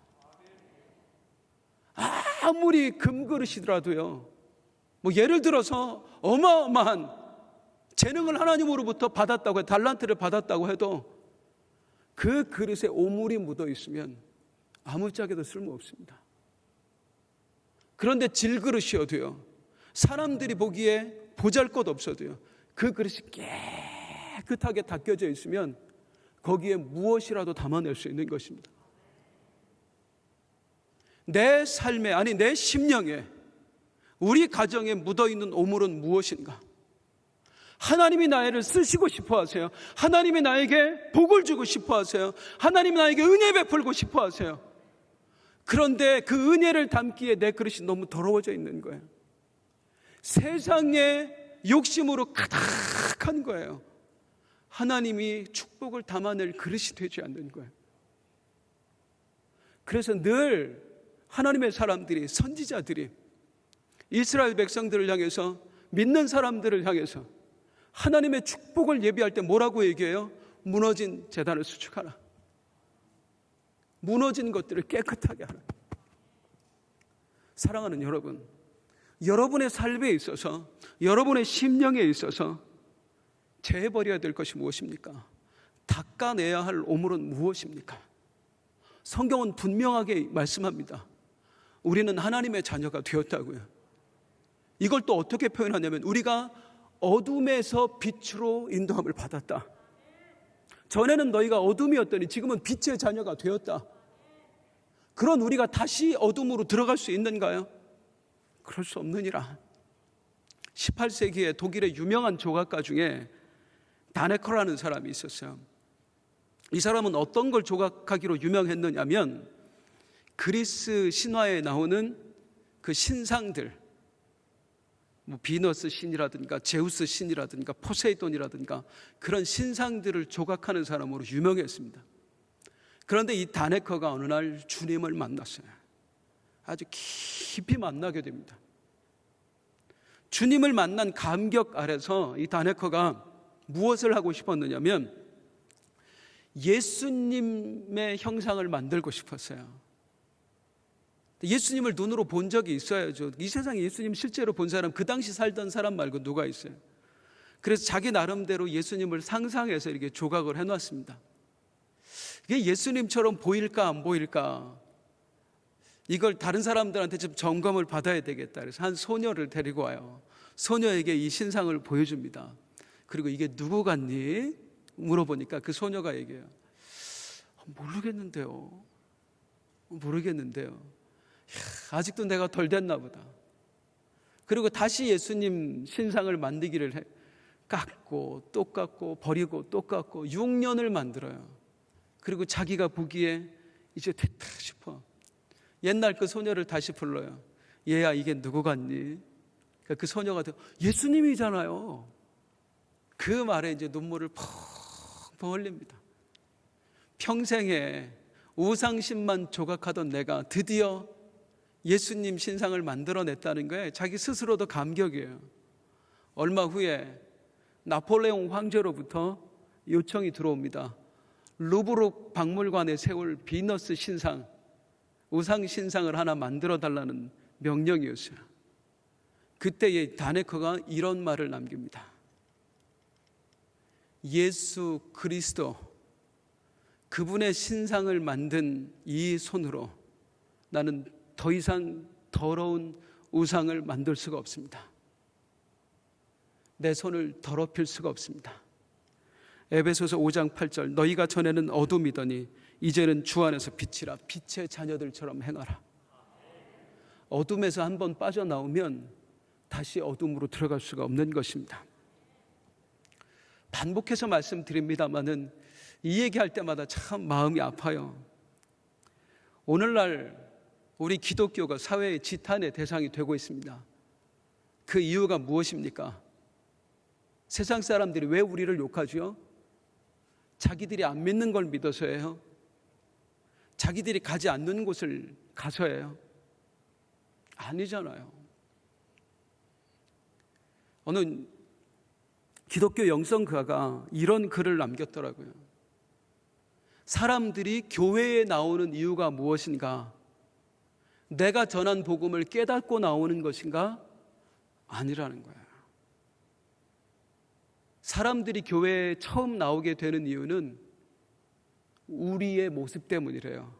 아무리 금그릇이더라도요, 뭐 예를 들어서 어마어마한 재능을 하나님으로부터 받았다고 해도, 달란트를 받았다고 해도 그 그릇에 오물이 묻어 있으면 아무짝에도 쓸모없습니다. 그런데 질그릇이어도요, 사람들이 보기에 보잘것없어도요, 그 그릇이 깨끗하게 닦여져 있으면 거기에 무엇이라도 담아낼 수 있는 것입니다. 내 삶에, 아니 내 심령에, 우리 가정에 묻어있는 오물은 무엇인가? 하나님이 나를 쓰시고 싶어 하세요. 하나님이 나에게 복을 주고 싶어 하세요. 하나님이 나에게 은혜 베풀고 싶어 하세요. 그런데 그 은혜를 담기에 내 그릇이 너무 더러워져 있는 거예요. 세상의 욕심으로 가득한 거예요. 하나님이 축복을 담아낼 그릇이 되지 않는 거예요. 그래서 늘 하나님의 사람들이, 선지자들이 이스라엘 백성들을 향해서, 믿는 사람들을 향해서 하나님의 축복을 예비할 때 뭐라고 얘기해요? 무너진 제단을 수축하라. 무너진 것들을 깨끗하게 하라. 사랑하는 여러분, 여러분의 삶에 있어서, 여러분의 심령에 있어서 제해버려야 될 것이 무엇입니까? 닦아내야 할 오물은 무엇입니까? 성경은 분명하게 말씀합니다. 우리는 하나님의 자녀가 되었다고요. 이걸 또 어떻게 표현하냐면, 우리가 어둠에서 빛으로 인도함을 받았다. 전에는 너희가 어둠이었더니 지금은 빛의 자녀가 되었다. 그런 우리가 다시 어둠으로 들어갈 수 있는가요? 그럴 수 없느니라. 18세기에 독일의 유명한 조각가 중에 다네커라는 사람이 있었어요. 이 사람은 어떤 걸 조각하기로 유명했느냐면, 그리스 신화에 나오는 그 신상들, 뭐 비너스 신이라든가 제우스 신이라든가 포세이돈이라든가 그런 신상들을 조각하는 사람으로 유명했습니다. 그런데 이 다네커가 어느 날 주님을 만났어요. 아주 깊이 만나게 됩니다. 주님을 만난 감격 아래서 이 다네커가 무엇을 하고 싶었느냐면, 예수님의 형상을 만들고 싶었어요. 예수님을 눈으로 본 적이 있어야죠. 이 세상에 예수님 실제로 본 사람, 그 당시 살던 사람 말고 누가 있어요? 그래서 자기 나름대로 예수님을 상상해서 이렇게 조각을 해놨습니다. 이게 예수님처럼 보일까 안 보일까, 이걸 다른 사람들한테 좀 점검을 받아야 되겠다. 그래서 한 소녀를 데리고 와요. 소녀에게 이 신상을 보여줍니다. 그리고 이게 누구 같니? 물어보니까 그 소녀가 얘기해요. 모르겠는데요. 아직도 내가 덜 됐나 보다. 그리고 다시 예수님 신상을 만들기를 해. 깎고 또 깎고 버리고 또 깎고 6년을 만들어요. 그리고 자기가 보기에 이제 됐다 싶어. 옛날 그 소녀를 다시 불러요. 얘야, 이게 누구 같니? 그 소녀가 예수님이잖아요. 그 말에 이제 눈물을 펑펑 흘립니다. 평생에 우상신만 조각하던 내가 드디어 예수님 신상을 만들어냈다는 거에 자기 스스로도 감격이에요. 얼마 후에 나폴레옹 황제로부터 요청이 들어옵니다. 루브르 박물관에 세울 비너스 신상, 우상 신상을 하나 만들어 달라는 명령이었어요. 그때의 다네커가 이런 말을 남깁니다. 예수 그리스도, 그분의 신상을 만든 이 손으로 나는 더 이상 더러운 우상을 만들 수가 없습니다. 내 손을 더럽힐 수가 없습니다. 에베소서 5장 8절, 너희가 전에는 어둠이더니 이제는 주 안에서 빛이라. 빛의 자녀들처럼 행하라. 어둠에서 한번 빠져나오면 다시 어둠으로 들어갈 수가 없는 것입니다. 반복해서 말씀드립니다마는 이 얘기할 때마다 참 마음이 아파요. 오늘날 우리 기독교가 사회의 지탄의 대상이 되고 있습니다. 그 이유가 무엇입니까? 세상 사람들이 왜 우리를 욕하죠? 자기들이 안 믿는 걸 믿어서예요? 자기들이 가지 않는 곳을 가서예요? 아니잖아요. 어느 기독교 영성가가 이런 글을 남겼더라고요. 사람들이 교회에 나오는 이유가 무엇인가? 내가 전한 복음을 깨닫고 나오는 것인가? 아니라는 거예요. 사람들이 교회에 처음 나오게 되는 이유는 우리의 모습 때문이래요.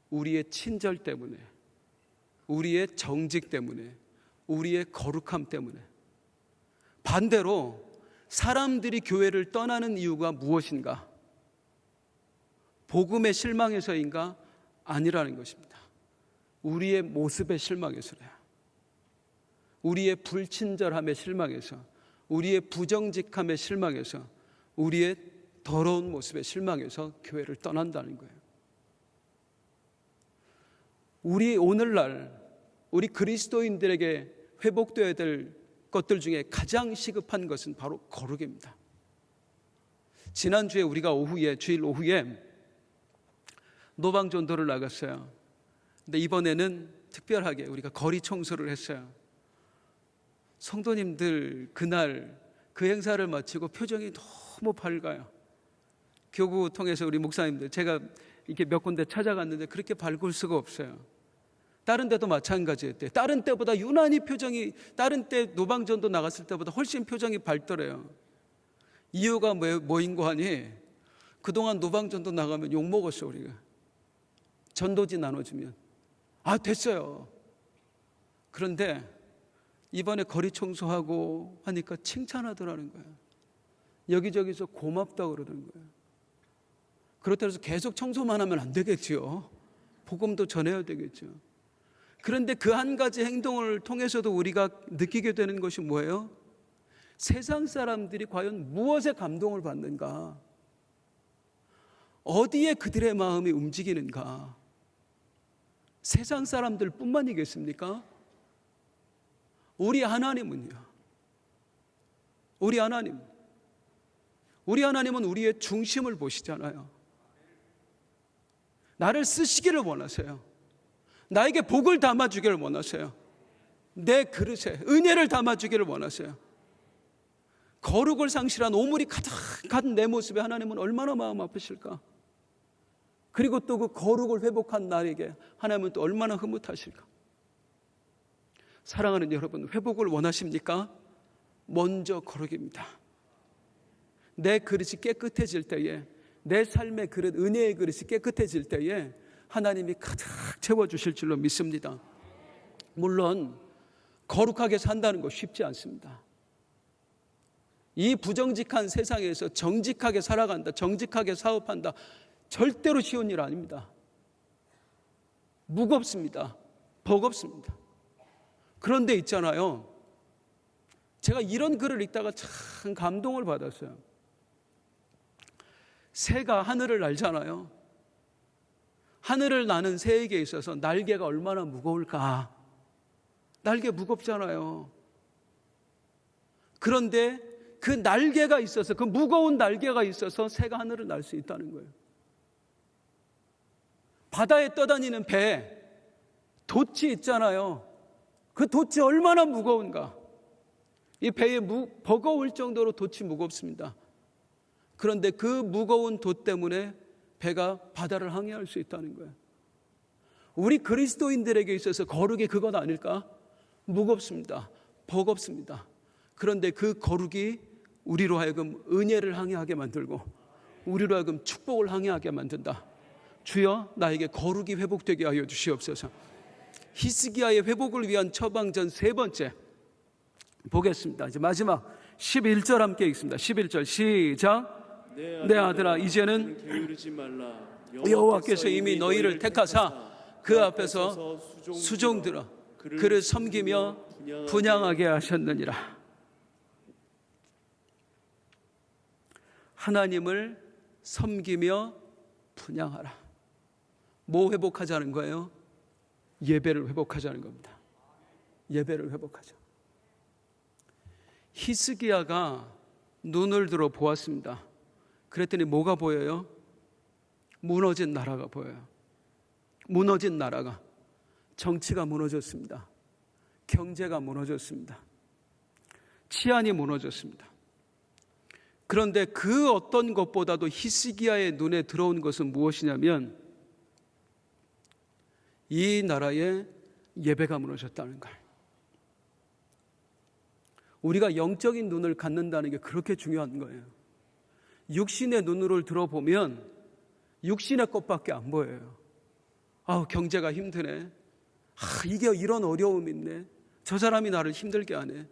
우리의 친절 때문에, 우리의 정직 때문에, 우리의 거룩함 때문에. 반대로 사람들이 교회를 떠나는 이유가 무엇인가? 복음에 실망해서인가? 아니라는 것입니다. 우리의 모습에 실망해서래요. 우리의 불친절함에 실망해서, 우리의 부정직함에 실망해서, 우리의 더러운 모습에 실망해서 교회를 떠난다는 거예요. 우리 오늘날 우리 그리스도인들에게 회복되어야 될 것들 중에 가장 시급한 것은 바로 거룩입니다. 지난주에 우리가 주일 오후에 노방전도를 나갔어요. 근데 이번에는 특별하게 우리가 거리 청소를 했어요. 성도님들 그날 그 행사를 마치고 표정이 너무 밝아요. 교구 통해서 우리 목사님들, 제가 이렇게 몇 군데 찾아갔는데 그렇게 밝을 수가 없어요. 다른 데도 마찬가지였대요. 다른 때보다 유난히 표정이, 다른 때 노방전도 나갔을 때보다 훨씬 표정이 밝더래요. 이유가 뭐인고 하니, 그동안 노방전도 나가면 욕먹었어 우리가. 전도지 나눠주면 됐어요. 그런데 이번에 거리 청소하고 하니까 칭찬하더라는 거예요. 여기저기서 고맙다고 그러는 거예요. 그렇다고 해서 계속 청소만 하면 안 되겠지요. 복음도 전해야 되겠죠. 그런데 그 한 가지 행동을 통해서도 우리가 느끼게 되는 것이 뭐예요? 세상 사람들이 과연 무엇에 감동을 받는가? 어디에 그들의 마음이 움직이는가? 세상 사람들 뿐만이겠습니까? 우리 하나님은요? 우리 하나님은 우리의 중심을 보시잖아요. 나를 쓰시기를 원하세요. 나에게 복을 담아주기를 원하세요. 내 그릇에 은혜를 담아주기를 원하세요. 거룩을 상실한 오물이 가득한 내 모습에 하나님은 얼마나 마음 아프실까? 그리고 또 그 거룩을 회복한 나에게 하나님은 또 얼마나 흐뭇하실까? 사랑하는 여러분, 회복을 원하십니까? 먼저 거룩입니다. 내 그릇이 깨끗해질 때에, 내 삶의 그릇, 은혜의 그릇이 깨끗해질 때에 하나님이 가득 채워주실 줄로 믿습니다. 물론 거룩하게 산다는 거 쉽지 않습니다. 이 부정직한 세상에서 정직하게 살아간다, 정직하게 사업한다, 절대로 쉬운 일 아닙니다. 무겁습니다. 버겁습니다. 그런데 있잖아요, 제가 이런 글을 읽다가 참 감동을 받았어요. 새가 하늘을 날잖아요. 하늘을 나는 새에게 있어서 날개가 얼마나 무거울까? 날개 무겁잖아요. 그런데 그 날개가 있어서, 그 무거운 날개가 있어서 새가 하늘을 날 수 있다는 거예요. 바다에 떠다니는 배, 돛이 있잖아요. 그 돛이 얼마나 무거운가? 이 배에 버거울 정도로 돛이 무겁습니다. 그런데 그 무거운 돛 때문에 배가 바다를 항해할 수 있다는 거예요. 우리 그리스도인들에게 있어서 거룩이 그것 아닐까? 무겁습니다. 버겁습니다. 그런데 그 거룩이 우리로 하여금 은혜를 항해하게 만들고 우리로 하여금 축복을 항해하게 만든다. 주여, 나에게 거룩이 회복되게 하여 주시옵소서. 히스기야의 회복을 위한 처방전 세 번째 보겠습니다. 이제 마지막 11절 함께 읽습니다. 11절 시작. 내 아들아, 이제는 게으르지 말라. 여호와께서 이미 너희를 택하사 그 앞에서 수종들어 그를 섬기며 분향하게 하셨느니라. 하나님을 섬기며 분향하라. 뭐 회복하자는 거예요? 예배를 회복하자는 겁니다. 예배를 회복하자. 히스기야가 눈을 들어 보았습니다. 그랬더니 뭐가 보여요? 무너진 나라가 보여요. 무너진 나라가. 정치가 무너졌습니다. 경제가 무너졌습니다. 치안이 무너졌습니다. 그런데 그 어떤 것보다도 히스기야의 눈에 들어온 것은 무엇이냐면 이 나라의 예배가 무너졌다는 거예요. 우리가 영적인 눈을 갖는다는 게 그렇게 중요한 거예요. 육신의 눈으로 들어보면 육신의 것밖에 안 보여요. 경제가 힘드네. 이게 이런 어려움이 있네. 저 사람이 나를 힘들게 하네.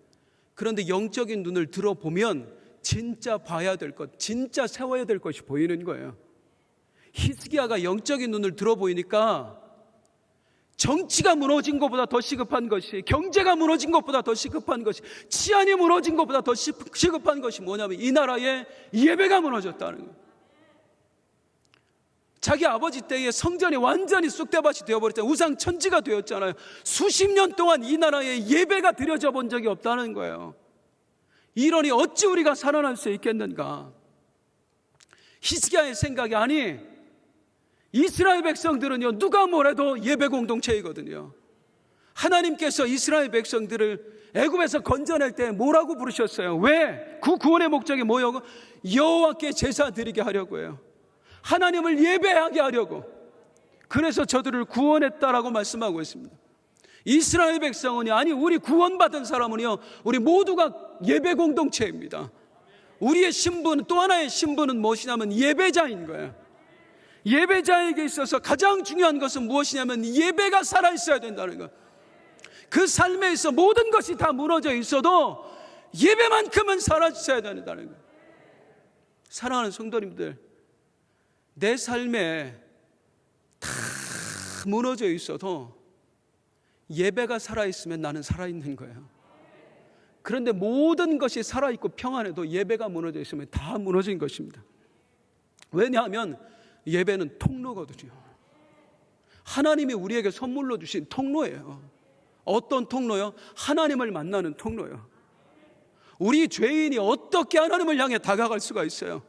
그런데 영적인 눈을 들어보면 진짜 봐야 될 것, 진짜 세워야 될 것이 보이는 거예요. 히스기야가 영적인 눈을 들어보이니까 정치가 무너진 것보다 더 시급한 것이, 경제가 무너진 것보다 더 시급한 것이, 치안이 무너진 것보다 더 시급한 것이 뭐냐면 이 나라의 예배가 무너졌다는 거예요. 자기 아버지 때에 성전이 완전히 쑥대밭이 되어버렸잖아요. 우상천지가 되었잖아요. 수십 년 동안 이 나라에 예배가 드려져 본 적이 없다는 거예요. 이러니 어찌 우리가 살아날 수 있겠는가? 히스기야의 생각이 아니, 이스라엘 백성들은요, 누가 뭐래도 예배 공동체이거든요. 하나님께서 이스라엘 백성들을 애굽에서 건져낼 때 뭐라고 부르셨어요? 왜? 그 구원의 목적이 뭐예요? 여호와께 제사 드리게 하려고 해요. 하나님을 예배하게 하려고. 그래서 저들을 구원했다라고 말씀하고 있습니다. 이스라엘 백성은요, 아니 우리 구원받은 사람은요, 우리 모두가 예배 공동체입니다. 우리의 신분, 또 하나의 신분은 무엇이냐면 예배자인 거예요. 예배자에게 있어서 가장 중요한 것은 무엇이냐면 예배가 살아있어야 된다는 거예요. 그 삶에 있어 모든 것이 다 무너져 있어도 예배만큼은 살아있어야 된다는 거예요. 사랑하는 성도님들, 내 삶에 다 무너져 있어도 예배가 살아있으면 나는 살아있는 거예요. 그런데 모든 것이 살아있고 평안해도 예배가 무너져 있으면 다 무너진 것입니다. 왜냐하면 예배는 통로거든요. 하나님이 우리에게 선물로 주신 통로예요. 어떤 통로요? 하나님을 만나는 통로요. 우리 죄인이 어떻게 하나님을 향해 다가갈 수가 있어요?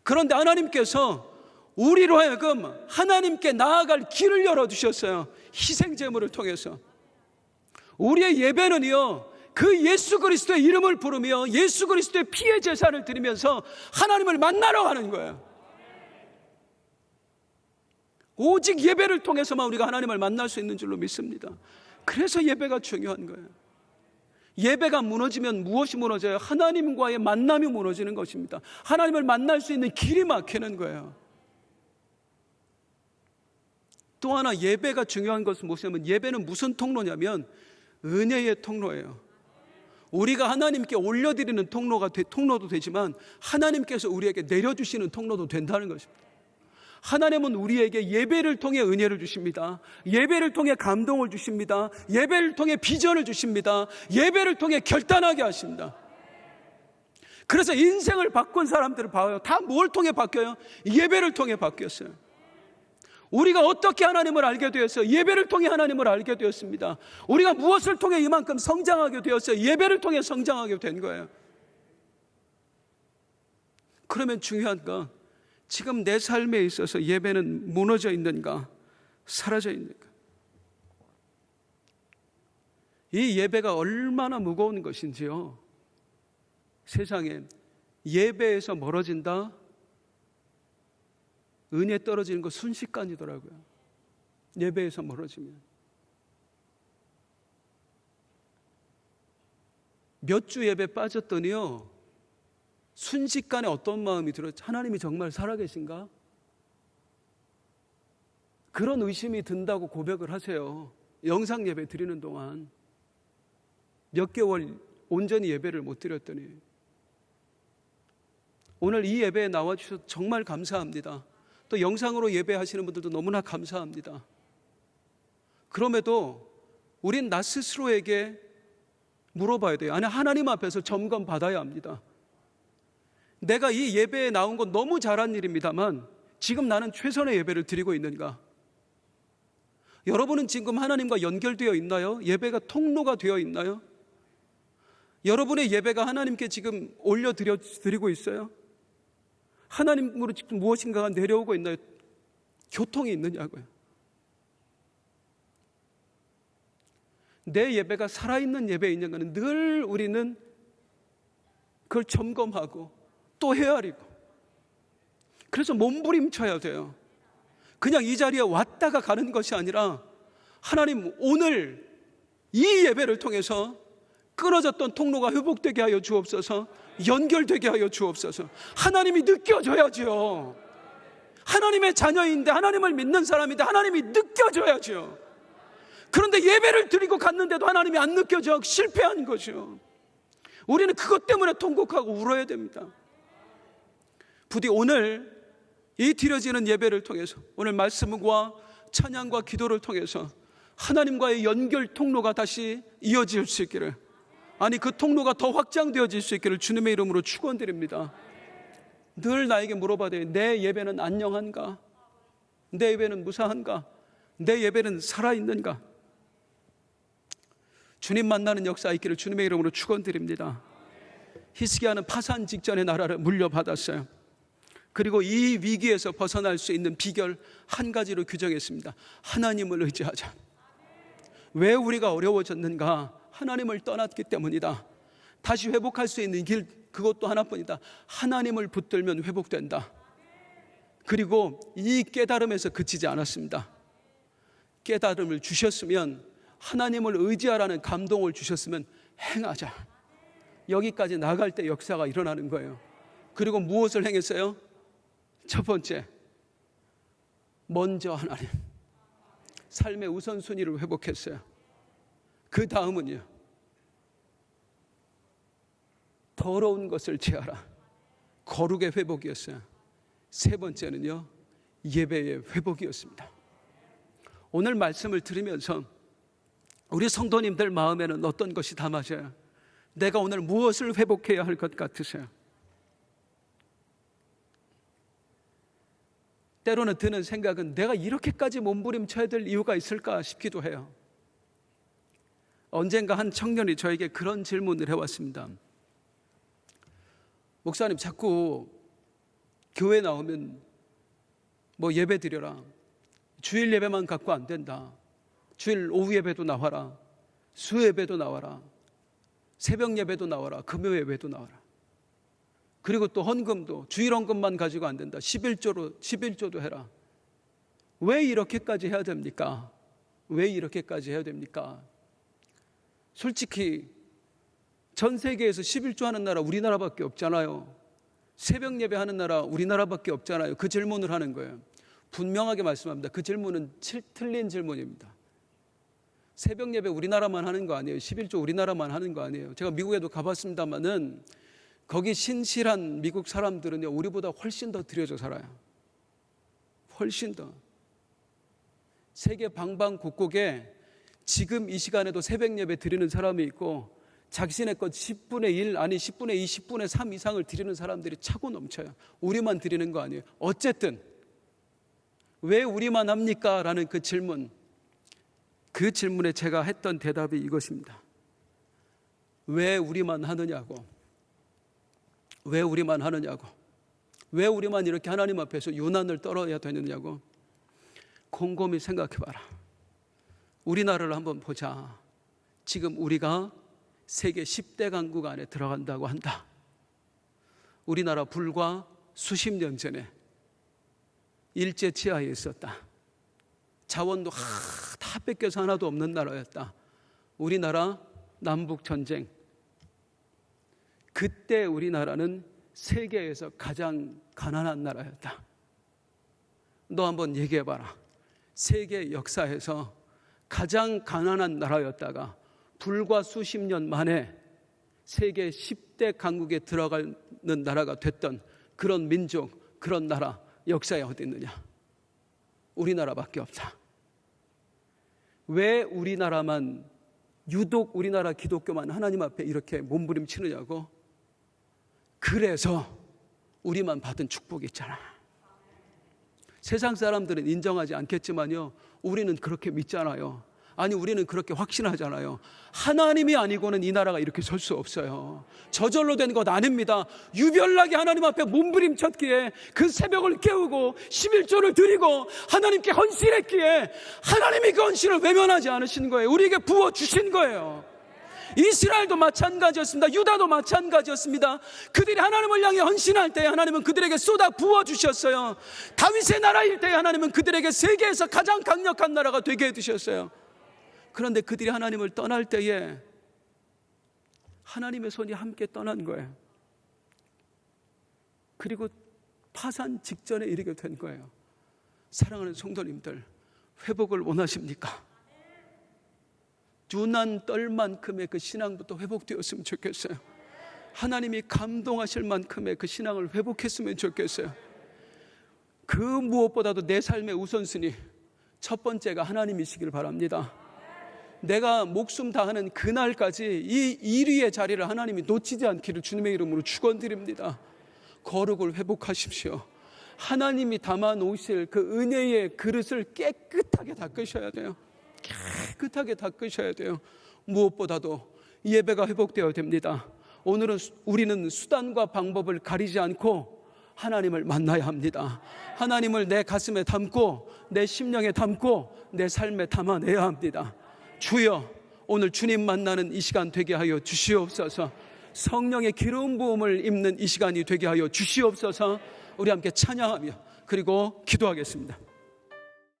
그런데 하나님께서 우리로 하여금 하나님께 나아갈 길을 열어주셨어요. 희생제물을 통해서. 우리의 예배는요, 그 예수 그리스도의 이름을 부르며 예수 그리스도의 피의 제사를 드리면서 하나님을 만나러 가는 거예요. 오직 예배를 통해서만 우리가 하나님을 만날 수 있는 줄로 믿습니다. 그래서 예배가 중요한 거예요. 예배가 무너지면 무엇이 무너져요? 하나님과의 만남이 무너지는 것입니다. 하나님을 만날 수 있는 길이 막히는 거예요. 또 하나 예배가 중요한 것은 무엇이냐면 예배는 무슨 통로냐면 은혜의 통로예요. 우리가 하나님께 올려드리는 통로도 되지만 하나님께서 우리에게 내려주시는 통로도 된다는 것입니다. 하나님은 우리에게 예배를 통해 은혜를 주십니다. 예배를 통해 감동을 주십니다. 예배를 통해 비전을 주십니다. 예배를 통해 결단하게 하십니다. 그래서 인생을 바꾼 사람들을 봐요. 다 뭘 통해 바뀌어요? 예배를 통해 바뀌었어요. 우리가 어떻게 하나님을 알게 되었어요? 예배를 통해 하나님을 알게 되었습니다. 우리가 무엇을 통해 이만큼 성장하게 되었어요? 예배를 통해 성장하게 된 거예요. 그러면 중요한 건 지금 내 삶에 있어서 예배는 무너져 있는가? 사라져 있는가? 이 예배가 얼마나 무거운 것인지요. 세상에 예배에서 멀어진다? 은혜 떨어지는 거 순식간이더라고요. 예배에서 멀어지면. 몇 주 예배 빠졌더니요, 순식간에 어떤 마음이 들었죠? 하나님이 정말 살아계신가? 그런 의심이 든다고 고백을 하세요. 영상 예배 드리는 동안 몇 개월 온전히 예배를 못 드렸더니. 오늘 이 예배에 나와주셔서 정말 감사합니다. 또 영상으로 예배하시는 분들도 너무나 감사합니다. 그럼에도 우린 나 스스로에게 물어봐야 돼요. 아니, 하나님 앞에서 점검 받아야 합니다. 내가 이 예배에 나온 건 너무 잘한 일입니다만 지금 나는 최선의 예배를 드리고 있는가? 여러분은 지금 하나님과 연결되어 있나요? 예배가 통로가 되어 있나요? 여러분의 예배가 하나님께 지금 올려드리고 있어요? 하나님으로 지금 무엇인가가 내려오고 있나요? 교통이 있느냐고요. 내 예배가 살아있는 예배이냐는 늘 우리는 그걸 점검하고 또 헤아리고, 그래서 몸부림쳐야 돼요. 그냥 이 자리에 왔다가 가는 것이 아니라 하나님, 오늘 이 예배를 통해서 끊어졌던 통로가 회복되게 하여 주옵소서, 연결되게 하여 주옵소서. 하나님이 느껴져야죠. 하나님의 자녀인데, 하나님을 믿는 사람인데 하나님이 느껴져야죠. 그런데 예배를 드리고 갔는데도 하나님이 안 느껴져 실패한 거죠. 우리는 그것 때문에 통곡하고 울어야 됩니다. 부디 오늘 이 드려지는 예배를 통해서, 오늘 말씀과 찬양과 기도를 통해서 하나님과의 연결 통로가 다시 이어질 수 있기를, 아니 그 통로가 더 확장되어질 수 있기를 주님의 이름으로 축원드립니다. 늘 나에게 물어봐야 돼요. 내 예배는 안녕한가? 내 예배는 무사한가? 내 예배는 살아있는가? 주님 만나는 역사 있기를 주님의 이름으로 축원드립니다. 히스기야는 파산 직전에 나라를 물려받았어요. 그리고 이 위기에서 벗어날 수 있는 비결 한 가지로 규정했습니다. 하나님을 의지하자. 왜 우리가 어려워졌는가? 하나님을 떠났기 때문이다. 다시 회복할 수 있는 길, 그것도 하나뿐이다. 하나님을 붙들면 회복된다. 그리고 이 깨달음에서 그치지 않았습니다. 깨달음을 주셨으면, 하나님을 의지하라는 감동을 주셨으면 행하자. 여기까지 나갈 때 역사가 일어나는 거예요. 그리고 무엇을 행했어요? 첫 번째, 먼저 하나님, 삶의 우선순위를 회복했어요. 그 다음은요, 더러운 것을 제하라. 거룩의 회복이었어요. 세 번째는요, 예배의 회복이었습니다. 오늘 말씀을 들으면서 우리 성도님들 마음에는 어떤 것이 담아져요? 내가 오늘 무엇을 회복해야 할 것 같으세요? 때로는 드는 생각은 내가 이렇게까지 몸부림쳐야 될 이유가 있을까 싶기도 해요. 언젠가 한 청년이 저에게 그런 질문을 해왔습니다. 목사님, 자꾸 교회 나오면 뭐 예배 드려라, 주일 예배만 갖고 안 된다, 주일 오후 예배도 나와라, 수 예배도 나와라, 새벽 예배도 나와라, 금요 예배도 나와라, 그리고 또 헌금도 주일 헌금만 가지고 안 된다, 11조도 해라. 왜 이렇게까지 해야 됩니까? 왜 이렇게까지 해야 됩니까? 솔직히 전 세계에서 11조 하는 나라 우리나라밖에 없잖아요. 새벽 예배 하는 나라 우리나라밖에 없잖아요. 그 질문을 하는 거예요. 분명하게 말씀합니다. 그 질문은 틀린 질문입니다. 새벽 예배 우리나라만 하는 거 아니에요. 11조 우리나라만 하는 거 아니에요. 제가 미국에도 가봤습니다만은 거기 신실한 미국 사람들은요, 우리보다 훨씬 더 드려져 살아요. 훨씬 더. 세계 방방곡곡에 지금 이 시간에도 새벽 예배 드리는 사람이 있고, 자신의 것 10분의 1, 아니 10분의 2, 10분의 3 이상을 드리는 사람들이 차고 넘쳐요. 우리만 드리는 거 아니에요. 어쨌든 왜 우리만 합니까? 라는 그 질문, 그 질문에 제가 했던 대답이 이것입니다. 왜 우리만 하느냐고. 왜 우리만 하느냐고. 왜 우리만 이렇게 하나님 앞에서 유난을 떨어야 되느냐고. 곰곰이 생각해봐라. 우리나라를 한번 보자. 지금 우리가 세계 10대 강국 안에 들어간다고 한다. 우리나라 불과 수십 년 전에 일제 치하에 있었다. 자원도 다 뺏겨서 하나도 없는 나라였다. 우리나라 남북전쟁, 그때 우리나라는 세계에서 가장 가난한 나라였다. 너 한번 얘기해봐라. 세계 역사에서 가장 가난한 나라였다가 불과 수십 년 만에 세계 10대 강국에 들어가는 나라가 됐던 그런 민족, 그런 나라 역사에 어디 있느냐? 우리나라밖에 없다. 왜 우리나라만 유독 우리나라 기독교만 하나님 앞에 이렇게 몸부림치느냐고. 그래서 우리만 받은 축복이 있잖아. 세상 사람들은 인정하지 않겠지만요, 우리는 그렇게 믿잖아요. 아니, 우리는 그렇게 확신하잖아요. 하나님이 아니고는 이 나라가 이렇게 설 수 없어요. 저절로 된 것 아닙니다. 유별나게 하나님 앞에 몸부림쳤기에, 그 새벽을 깨우고 11조를 드리고 하나님께 헌신했기에 하나님이 그 헌신을 외면하지 않으신 거예요. 우리에게 부어주신 거예요. 이스라엘도 마찬가지였습니다. 유다도 마찬가지였습니다. 그들이 하나님을 향해 헌신할 때 하나님은 그들에게 쏟아 부어주셨어요. 다윗의 나라일 때 하나님은 그들에게 세계에서 가장 강력한 나라가 되게 해주셨어요. 그런데 그들이 하나님을 떠날 때에 하나님의 손이 함께 떠난 거예요. 그리고 파산 직전에 이르게 된 거예요. 사랑하는 성도님들, 회복을 원하십니까? 유난 떨 만큼의 그 신앙부터 회복되었으면 좋겠어요. 하나님이 감동하실 만큼의 그 신앙을 회복했으면 좋겠어요. 그 무엇보다도 내 삶의 우선순위, 첫 번째가 하나님이시길 바랍니다. 내가 목숨 다하는 그날까지 이 1위의 자리를 하나님이 놓치지 않기를 주님의 이름으로 축원드립니다. 거룩을 회복하십시오. 하나님이 담아 놓으실 그 은혜의 그릇을 깨끗하게 닦으셔야 돼요. 깨끗하게 닦으셔야 돼요. 무엇보다도 예배가 회복되어야 됩니다. 오늘은 우리는 수단과 방법을 가리지 않고 하나님을 만나야 합니다. 하나님을 내 가슴에 담고 내 심령에 담고 내 삶에 담아내야 합니다. 주여, 오늘 주님 만나는 이 시간 되게 하여 주시옵소서. 성령의 기름 부음을 입는 이 시간이 되게 하여 주시옵소서. 우리 함께 찬양하며 그리고 기도하겠습니다.